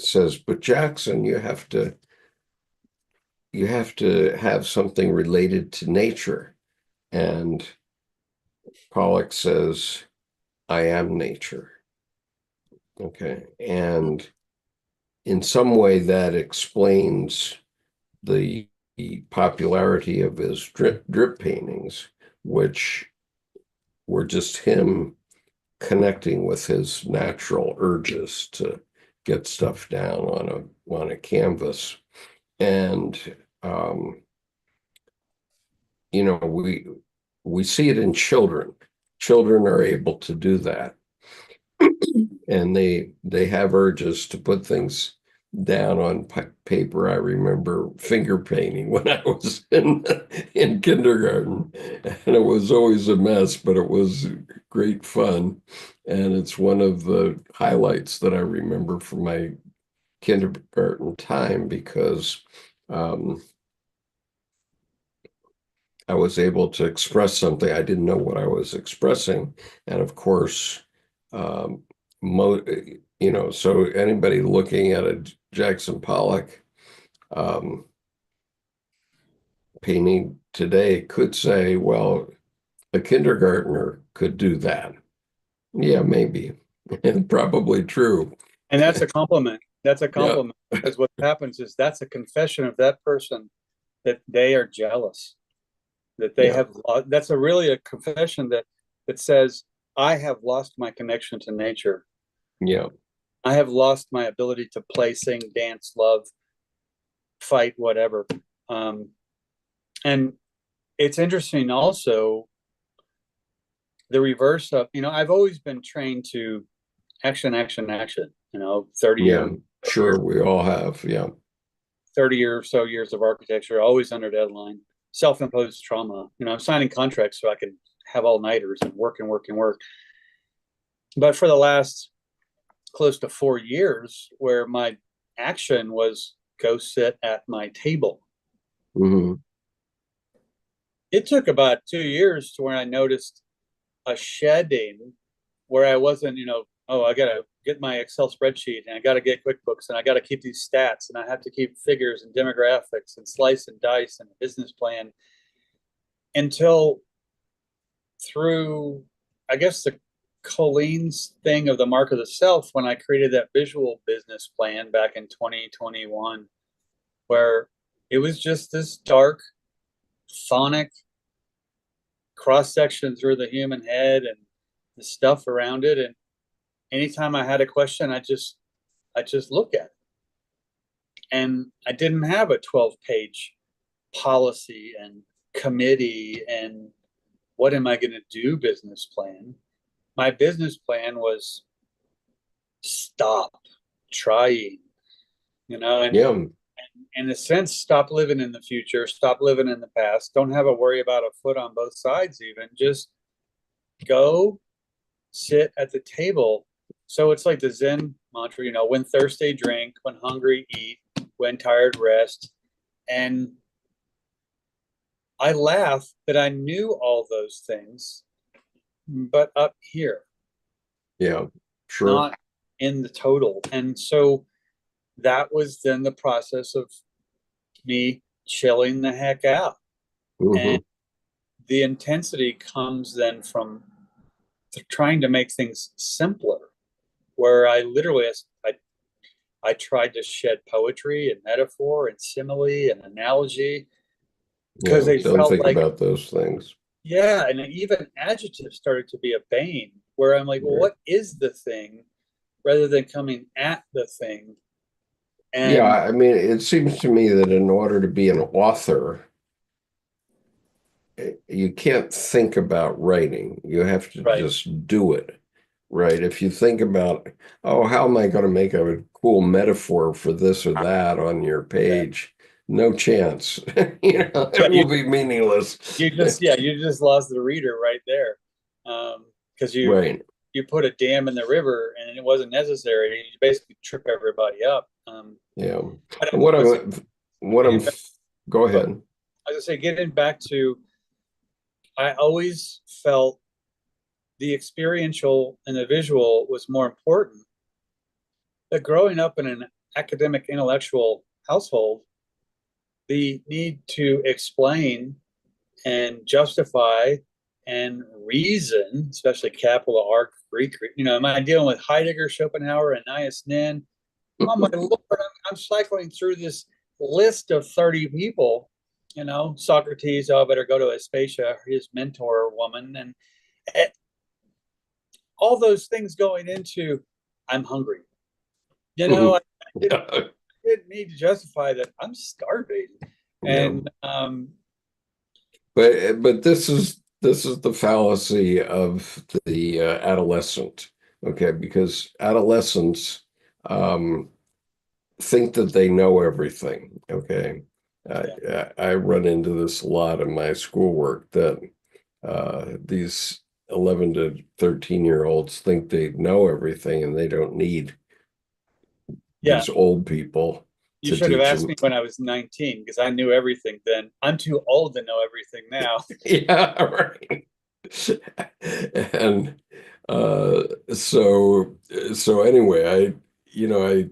says, "But Jackson, you have to have something related to nature." And Pollock says, "I am nature." Okay. And in some way that explains the popularity of his drip paintings, which were just him connecting with his natural urges to get stuff down on a canvas. And we see it in children. Children are able to do that, and they have urges to put things down on paper. I remember finger painting when I was in kindergarten, and it was always a mess, but it was great fun. And it's one of the highlights that I remember from my kindergarten time, because I was able to express something. I didn't know what I was expressing. And of course, so anybody looking at a Jackson Pollock painting today could say, well, a kindergartner could do that. Yeah, maybe. And probably true. And that's a compliment. That's a Yeah. compliment. Because what happens is that's a confession of that person that they are jealous, that they Yeah. have, that's really a confession that says, I have lost my connection to nature. Yeah. I have lost my ability to play, sing, dance, love, fight, whatever. And it's interesting also the reverse of, I've always been trained to action, action, action, 30 Yeah. year, Sure. We all have. Yeah. 30 or so years of architecture, always under deadline, self-imposed trauma. I'm signing contracts so I can have all-nighters and work and work and work. But for the last close to 4 years, where my action was go sit at my table, Hmm. it took about 2 years to where I noticed a shedding where I wasn't, oh, I got to get my Excel spreadsheet and I got to get QuickBooks and I got to keep these stats and I have to keep figures and demographics and slice and dice and a business plan until through, I guess, the Colleen's thing of the mark of the self when I created that visual business plan back in 2021, where it was just this dark, phonic cross section through the human head and the stuff around it. And anytime I had a question, I just look at it. And I didn't have a 12-page policy and committee and what am I going to do business plan. My business plan was stop trying, and Yeah. in a sense, stop living in the future, stop living in the past. Don't have a worry about a foot on both sides, even just go sit at the table. So it's like the Zen mantra, when thirsty, drink, when hungry, eat, when tired, rest. And I laugh that I knew all those things, but up here, Yeah. Sure. not in the total. And so that was then the process of me chilling the heck out. Hmm. And the intensity comes then from trying to make things simpler, where I literally, I tried to shed poetry and metaphor and simile and analogy because Yeah. they Don't felt think like, about those things. yeah, and even adjectives started to be a bane, where I'm like, well, Right. what is the thing rather than coming at the thing? Yeah. And I mean, it seems to me that in order to be an author, you can't think about writing. You have to right, just do it, right? If you think about, oh, how am I going to make a cool metaphor for this or that on your yeah, page? No chance. yeah, It will be meaningless. you just lost the reader right there, because Right. you put a dam in the river and it wasn't necessary. You basically trip everybody up. Yeah. But And what I'm, getting back, go but ahead. I was gonna say, getting back to, I always felt the experiential and the visual was more important. But growing up in an academic intellectual household, the need to explain and justify and reason, especially capital R Greek, am I dealing with Heidegger, Schopenhauer, and Nias Nin? Oh my Lord, I'm cycling through this list of 30 people, Socrates, oh, I better go to Aspasia, his mentor woman, and all those things going into, I'm hungry. I didn't need to justify that I'm starving. Yeah. And But this is the fallacy of the adolescent, okay? Because adolescents think that they know everything, okay? I run into this a lot in my schoolwork that these 11 to 13-year-olds think they know everything and they don't need yeah, these old people you to should have teach asked them. me when I was 19 because I knew everything then. I'm too old to know everything now. Yeah, right. And uh, so so anyway, I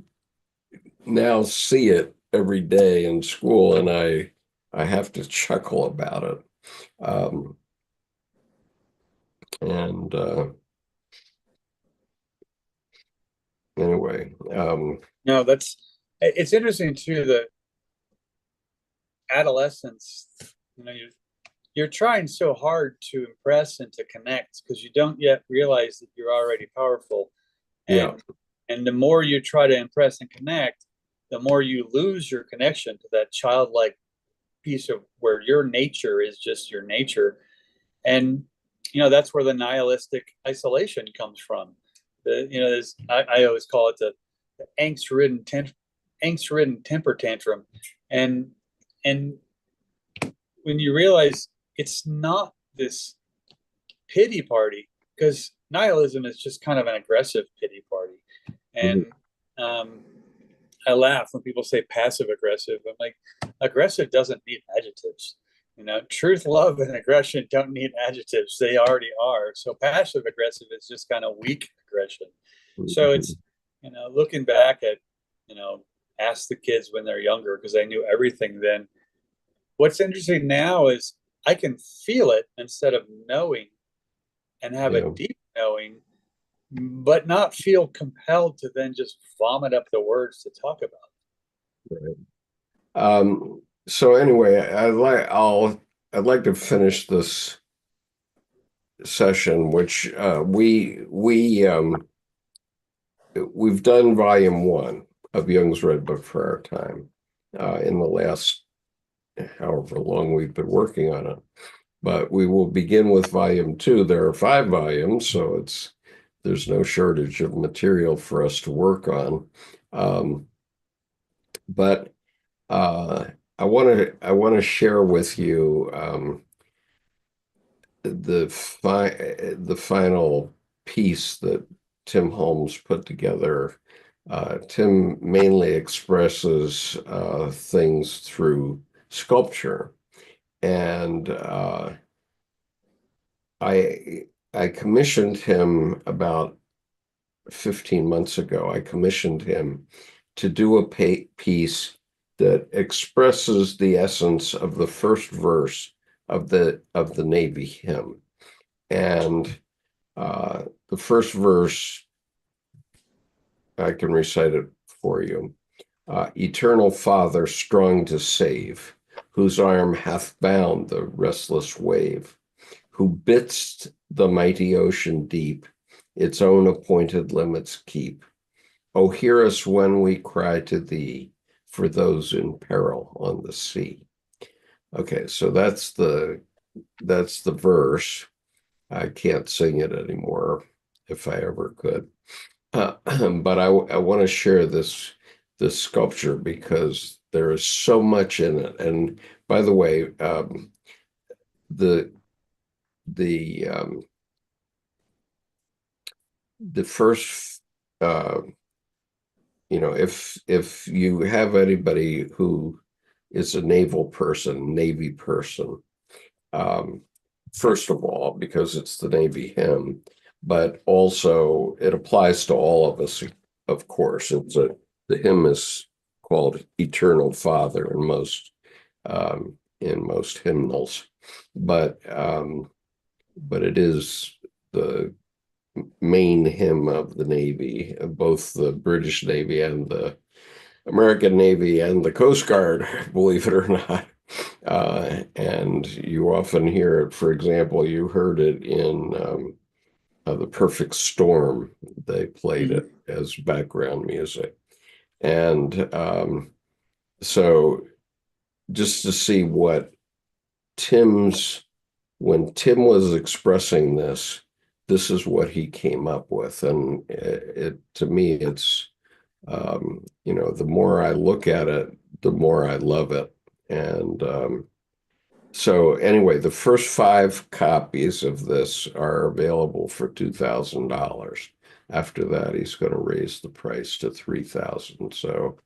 now see it every day in school, and I have to chuckle about it. And anyway, No, it's interesting too that adolescence, you're trying so hard to impress and to connect because you don't yet realize that you're already powerful. yeah, And the more you try to impress and connect, the more you lose your connection to that childlike piece of where your nature is just your nature. And that's where the nihilistic isolation comes from. I always call it the angst-ridden temper tantrum. And when you realize it's not this pity party, because nihilism is just kind of an aggressive pity party. And I laugh when people say passive aggressive. I'm like, aggressive doesn't need adjectives. Truth, love, and aggression don't need adjectives. They already are. So passive aggressive is just kind of weak aggression. So it's, looking back at, ask the kids when they're younger, because I knew everything then. What's interesting now is I can feel it instead of knowing, and have a yeah. deep knowing, but not feel compelled to then just vomit up the words to talk about. Right. So anyway, I'd like to finish this session, which we've done volume 1 of Jung's Red Book for Our Time in the last however long we've been working on it. But we will begin with volume 2. There are 5 volumes, so there's no shortage of material for us to work on. But I want to share with you the final piece that Tim Holmes put together. Tim mainly expresses things through sculpture, and I commissioned him about 15 months ago. I commissioned him to do a piece that expresses the essence of the first verse of the Navy hymn. And the first verse, I can recite it for you. Eternal Father, strong to save, whose arm hath bound the restless wave, who bidst the mighty ocean deep its own appointed limits keep. O hear us when we cry to thee for those in peril on the sea. Okay, so that's the verse. I can't sing it anymore if I ever could. But I want to share this sculpture because there is so much in it. And by the way, the first if you have anybody who is a Navy person, first of all, because it's the Navy hymn, but also it applies to all of us, of course. The hymn is called Eternal Father in most hymnals, but it is the main hymn of the Navy, both the British Navy and the American Navy and the Coast Guard, believe it or not. And you often hear it. For example, you heard it in The Perfect Storm. They played it as background music. And so just to see what when Tim was expressing this is what he came up with. And to me, it's, the more I look at it, the more I love it. And so anyway, the first 5 copies of this are available for $2,000. After that, he's going to raise the price to $3,000. So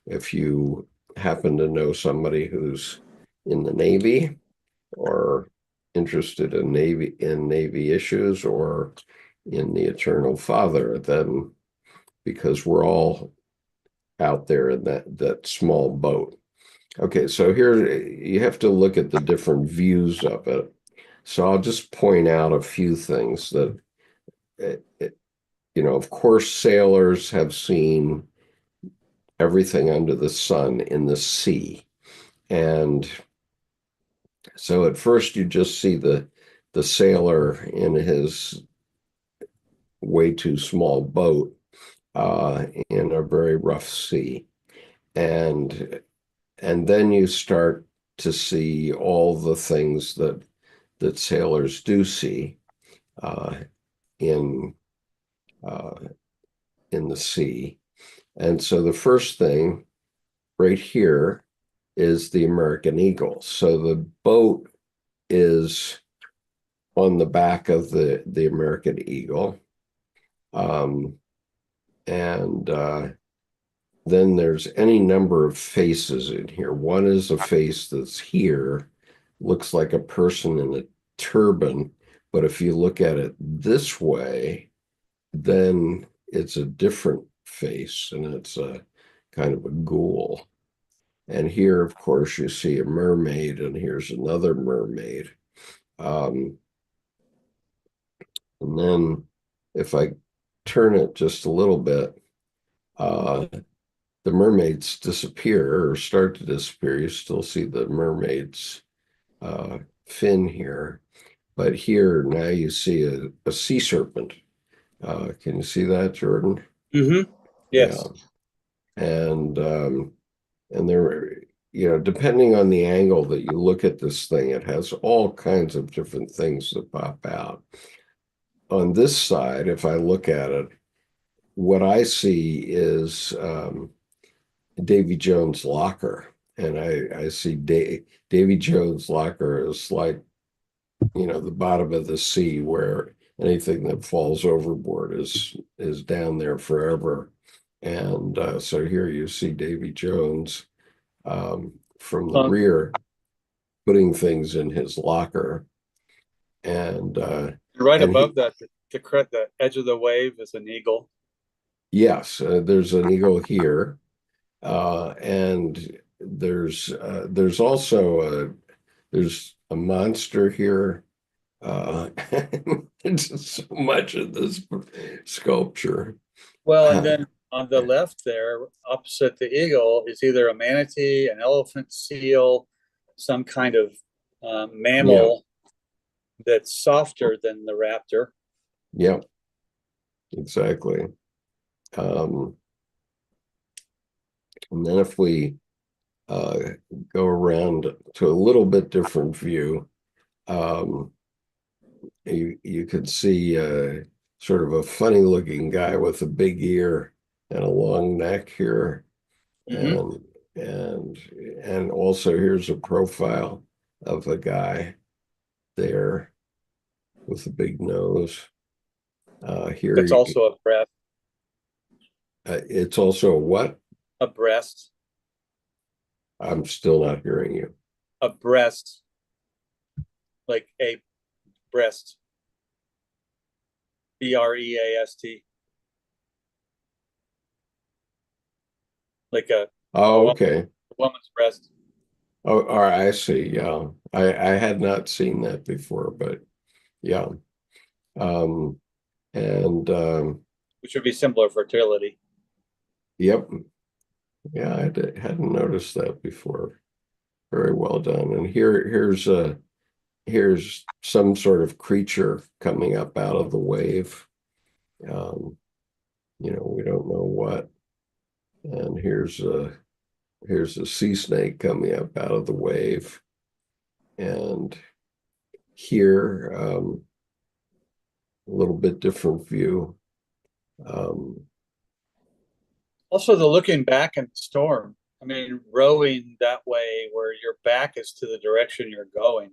if you happen to know somebody who's in the Navy or interested in Navy issues or in the Eternal Father, then because we're all out there in that small boat. Okay, so here you have to look at the different views of it. So I'll just point out a few things that, of course, sailors have seen everything under the sun in the sea. And so at first you just see the sailor in his way too small boat in a very rough sea. And and then you start to see all the things that sailors do see uh, in uh, in the sea. And so the first thing right here is the American eagle. So the boat is on the back of the American eagle. Um, and then there's any number of faces in here. One is a face that's here, looks like a person in a turban, but if you look at it this way, then it's a different face and it's a kind of a ghoul. And here, of course, you see a mermaid, and here's another mermaid. Um, and then if I turn it just a little bit, uh, the mermaids disappear or start to disappear. You still see the mermaid's fin here. But here now you see a sea serpent. Can you see that, Jordan? Mm-hmm. Yeah. Yes. And there, depending on the angle that you look at this thing, it has all kinds of different things that pop out. On this side, if I look at it, what I see is Davy Jones' locker. And I see Davy Jones' locker is like, the bottom of the sea where anything that falls overboard is down there forever. And so here you see Davy Jones from the Um, rear putting things in his locker. And right and above he that, the edge of the wave is an eagle. yes, there's an eagle here. And there's also there's a monster here. It's so much of this sculpture. Well, and then on the left there, opposite the eagle, is either a manatee, an elephant seal, some kind of Yeah, mammal that's softer than the raptor. yeah, exactly. Um, and then if we uh, go around to a little bit different view, um, you could see sort of a funny looking guy with a big ear and a long neck here. Mm-hmm. And and and also here's a profile of a guy there with a big nose. Here That's also a breast. it's also a what? A breast. I'm still not hearing you. A breast, like a breast. BREAST. Like a Oh, okay. woman's breast. Oh, all right, I see. Yeah. I had not seen that before, but yeah. Um, and Which would be similar fertility. yep. Yeah, hadn't noticed that before. Very well done. And here's some sort of creature coming up out of the wave. We don't know what. And here's a sea snake coming up out of the wave. And here, a little bit different view. Um, Also, the looking back in the storm. I mean, rowing that way where your back is to the direction you're going.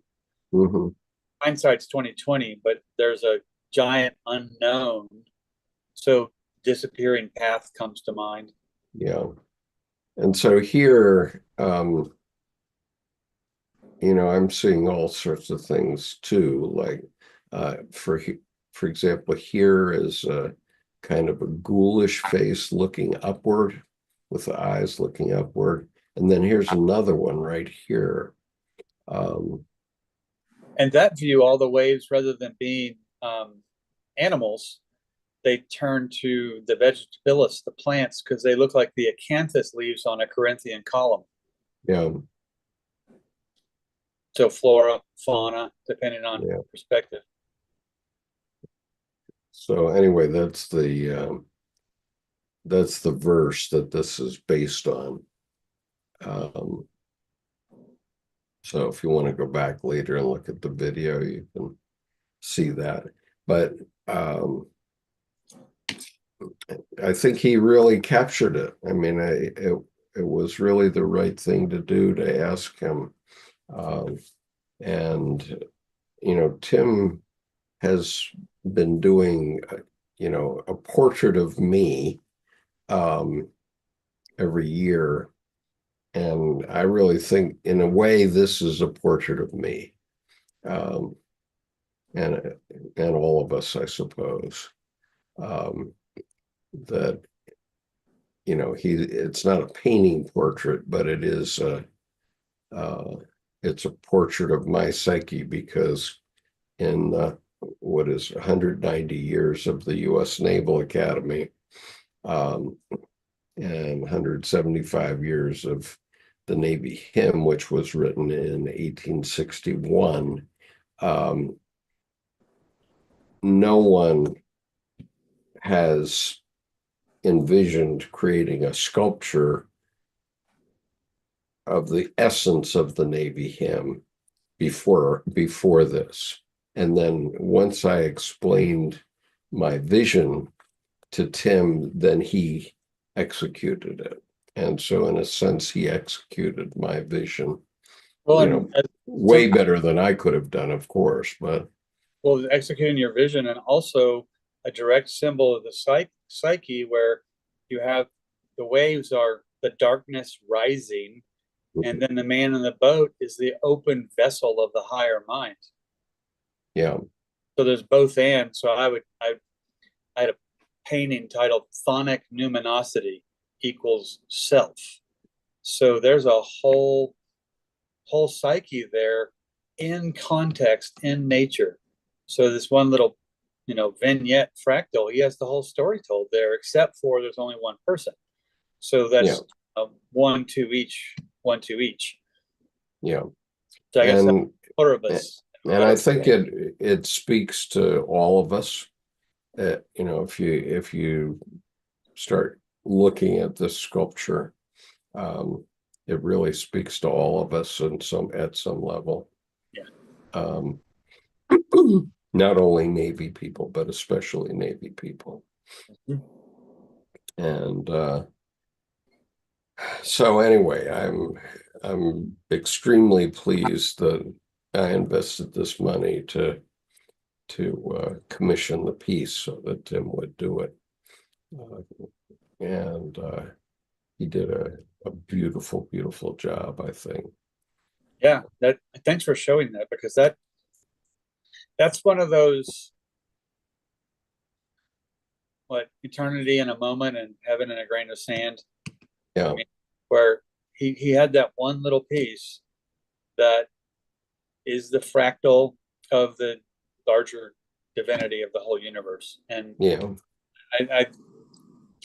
mhm, Hindsight's 2020, but there's a giant unknown. So disappearing path comes to mind. yeah. And so here, I'm seeing all sorts of things too. Like, for example, here is a kind of a ghoulish face looking upward, with the eyes looking upward, And then here's another one right here. And that view, all the waves, rather than being animals, they turn to the vegetabilis, the plants, because they look like the acanthus leaves on a Corinthian column. Yeah. So flora, fauna, depending on perspective. So anyway, that's the verse that this is based on. So if you want to go back later and look at the video, you can see that. But I think he really captured it. I mean, it was really the right thing to do to ask him. And, Tim has been doing, a portrait of me every year. And I really think, in a way, this is a portrait of me, and all of us, I suppose. That it's not a painting portrait, but it is it's a portrait of my psyche, because in what is 190 years of the U.S. Naval Academy, and 175 years of the Navy hymn, which was written in 1861, no one has envisioned creating a sculpture of the essence of the Navy hymn before this. And then once I explained my vision to Tim, then he executed it. And so in a sense, he executed my vision, Well, way better than I could have done, of course, but. Well, executing your vision, and also a direct symbol of the psyche, where you have the waves are the darkness rising, and then the man in the boat is the open vessel of the higher mind. Yeah. So there's both and. So I had a painting titled "Phonic Numinosity equals Self." So there's a whole psyche there, in context, in nature. So this one little, vignette fractal, he has the whole story told there, except for there's only one person. So that's one to each. Yeah. So I guess that's four of us. And I think it speaks to all of us. If you start looking at this sculpture, it really speaks to all of us at some level. Yeah. Not only Navy people, but especially Navy people. Mm-hmm. And so anyway, I'm extremely pleased that I invested this money to commission the piece so that Tim would do it. And he did a beautiful, beautiful job, I think. Yeah, thanks for showing that, because that's one of those, eternity in a moment and heaven in a grain of sand. Yeah. I mean, where he had that one little piece that is the fractal of the larger divinity of the whole universe. And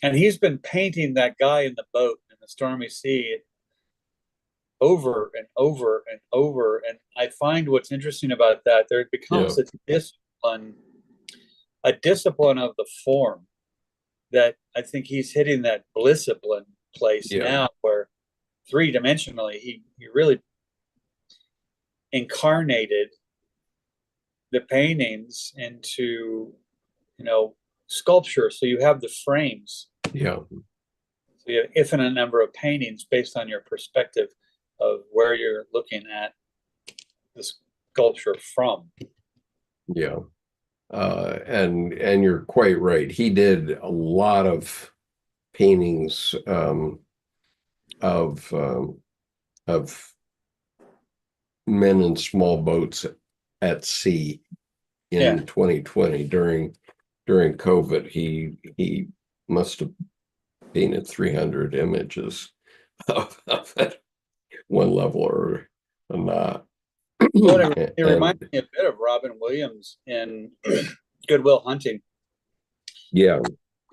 and he's been painting that guy in the boat in the stormy sea over and over and over. And I find what's interesting about that, there becomes a discipline of the form, that I think he's hitting that blissipline place now, where three-dimensionally he really incarnated the paintings into sculpture. So you have the frames. So you have infinite number of paintings based on your perspective of where you're looking at the sculpture from. And you're quite right. He did a lot of paintings of men in small boats at sea in 2020 during COVID. He must have painted 300 images of it. one level or not. Well, it reminds And me a bit of Robin Williams in Good Will Hunting. yeah,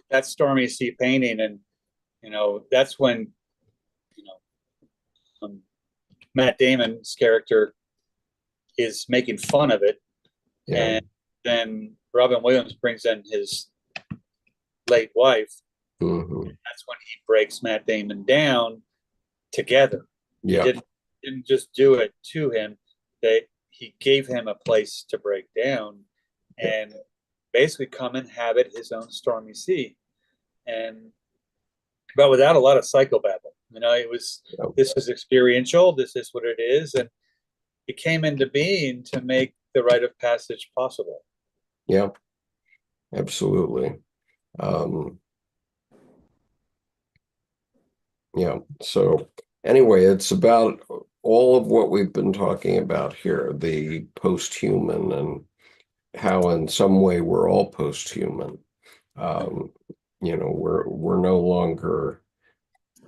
That stormy sea painting, and that's when you know Matt Damon's character is making fun of it, yeah, and then Robin Williams brings in his late wife. hmm, That's when he breaks Matt Damon down together. He yeah, didn't just do it to him. He gave him a place to break down yeah, and basically come inhabit his own stormy sea. And but without a lot of psychobabble. yeah, This is experiential, this is what it is, and it came into being to make the rite of passage possible. yeah, absolutely. Um, yeah. So anyway, it's about all of what we've been talking about here, the post-human and how in some way we're all post-human. Um, we're no longer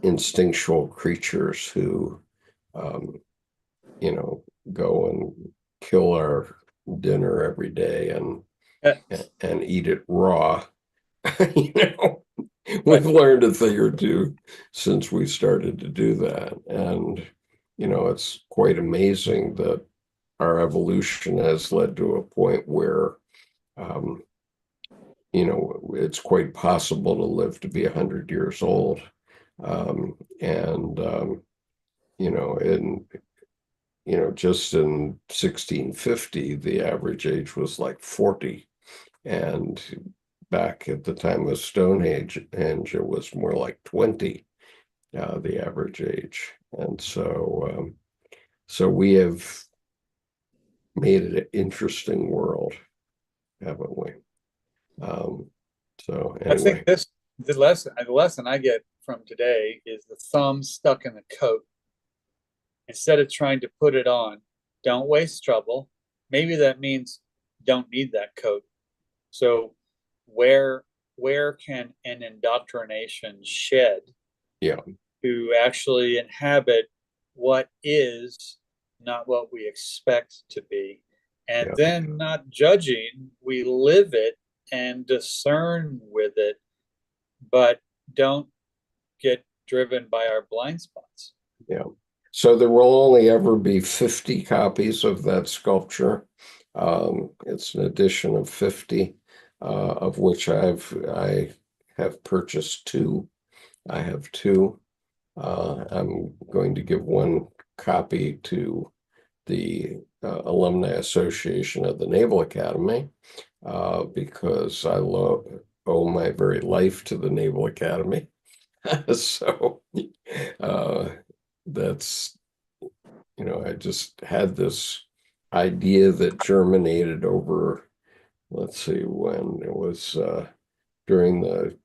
instinctual creatures who, um, go and kill our dinner every day Yeah, and eat it raw. you know, right. we've learned a thing or two since we started to do that, and it's quite amazing that our evolution has led to a point where um, it's quite possible to live to be 100 years old. And in just in 1650, the average age was like 40. And back at the time of Stonehenge, it was more like 20, the average age. And so we have made it an interesting world, haven't we? Um, so I think anyway, the lesson I get from today is the thumb stuck in the coat. Instead of trying to put it on, don't waste trouble. Maybe that means don't need that coat. So where where can an indoctrination shed yeah, to actually inhabit what is, not what we expect to be? And yeah, then not judging, we live it and discern with it, but don't get driven by our blind spots. yeah. So there will only ever be 50 copies of that sculpture. It's an edition of 50, of which I have purchased two. I have two. I'm going to give one copy to the Alumni Association of the Naval Academy, because owe my very life to the Naval Academy. So uh, that's, I just had this idea that germinated over, let's see, when it was during the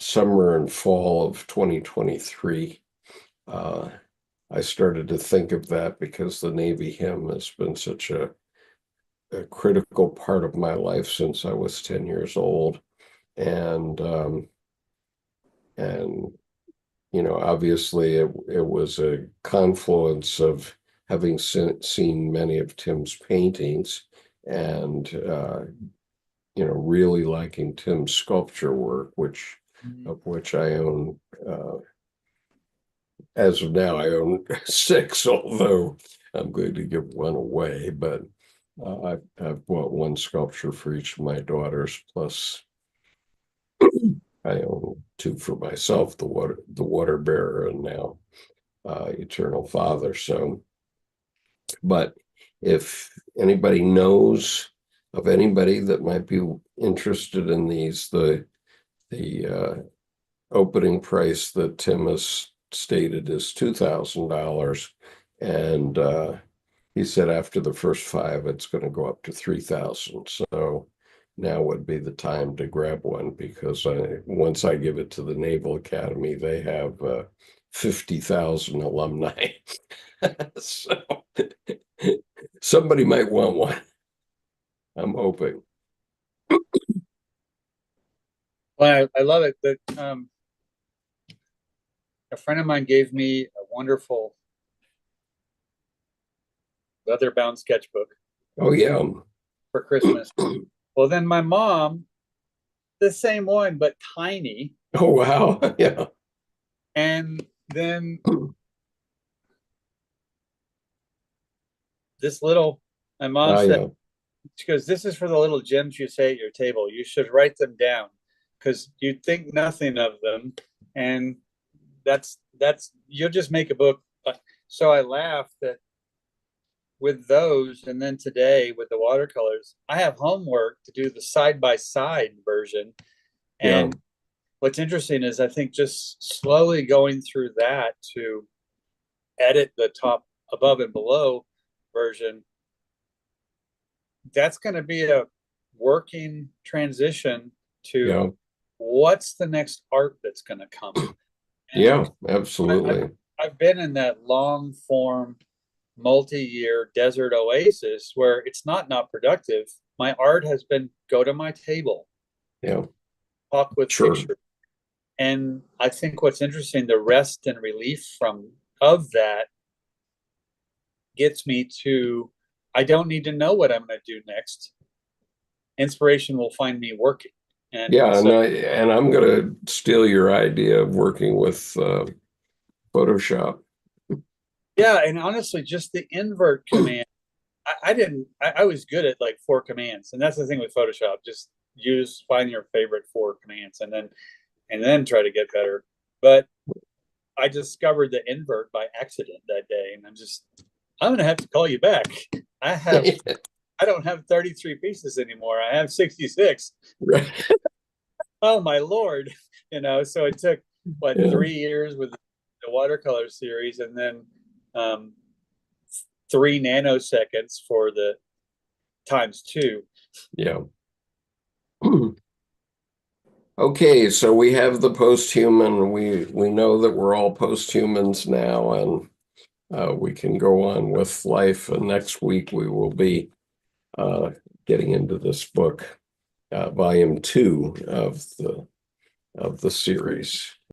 summer and fall of 2023. Uh, I started to think of that because the Navy hymn has been such a critical part of my life since I was 10 years old. And, and obviously it was a confluence of having seen many of Tim's paintings and, really liking Tim's sculpture work, of which I own, as of now, I own six, although I'm going to give one away. But I've bought one sculpture for each of my daughters, plus I own two for myself, the water bearer, and now Eternal Father. So, but if anybody knows of anybody that might be interested in these, the opening price that Tim has stated is $2,000, and he said after the first five, it's going to go up to 3,000. So now would be the time to grab one, because once I give it to the Naval Academy, they have 50,000 alumni. So somebody might want one. I'm hoping. Well, I love it that a friend of mine gave me a wonderful leather bound sketchbook Oh, yeah. for Christmas. Well, then my mom, the same one, but tiny. Oh, wow. Yeah. And then this little, my mom Oh, said, yeah. she goes, this is for the little gems you say at your table. You should write them down because you think nothing of them. And that's, you'll just make a book. So I laughed that with those. And then today with the watercolors, I have homework to do the side-by-side version. Yeah. And what's interesting is I think just slowly going through that to edit the top above and below version, that's going to be a working transition to Yeah. what's the next art that's going to come. And Yeah, absolutely. I've been in that long form, multi-year desert oasis where it's not productive. My art has been go to my table, Yeah. talk with Sure. pictures. And I think what's interesting, the rest and relief of that gets me to, I don't need to know what I'm going to do next. Inspiration will find me working. And Yeah, so, and I'm going to steal your idea of working with Photoshop. yeah, and honestly, just the invert command. I was good at like 4 commands, and that's the thing with Photoshop. Just find your favorite 4 commands, and then try to get better. But I discovered the invert by accident that day, and I'm gonna have to call you back. I don't have 33 pieces anymore. I have 66. Right. Oh my Lord. So it took Yeah. 3 years with the watercolor series, and then 3 nanoseconds for the ×2. Yeah. Okay, so we have the posthuman. We know that we're all posthumans now, and we can go on with life. And next week we will be getting into this book, volume 2 of the series.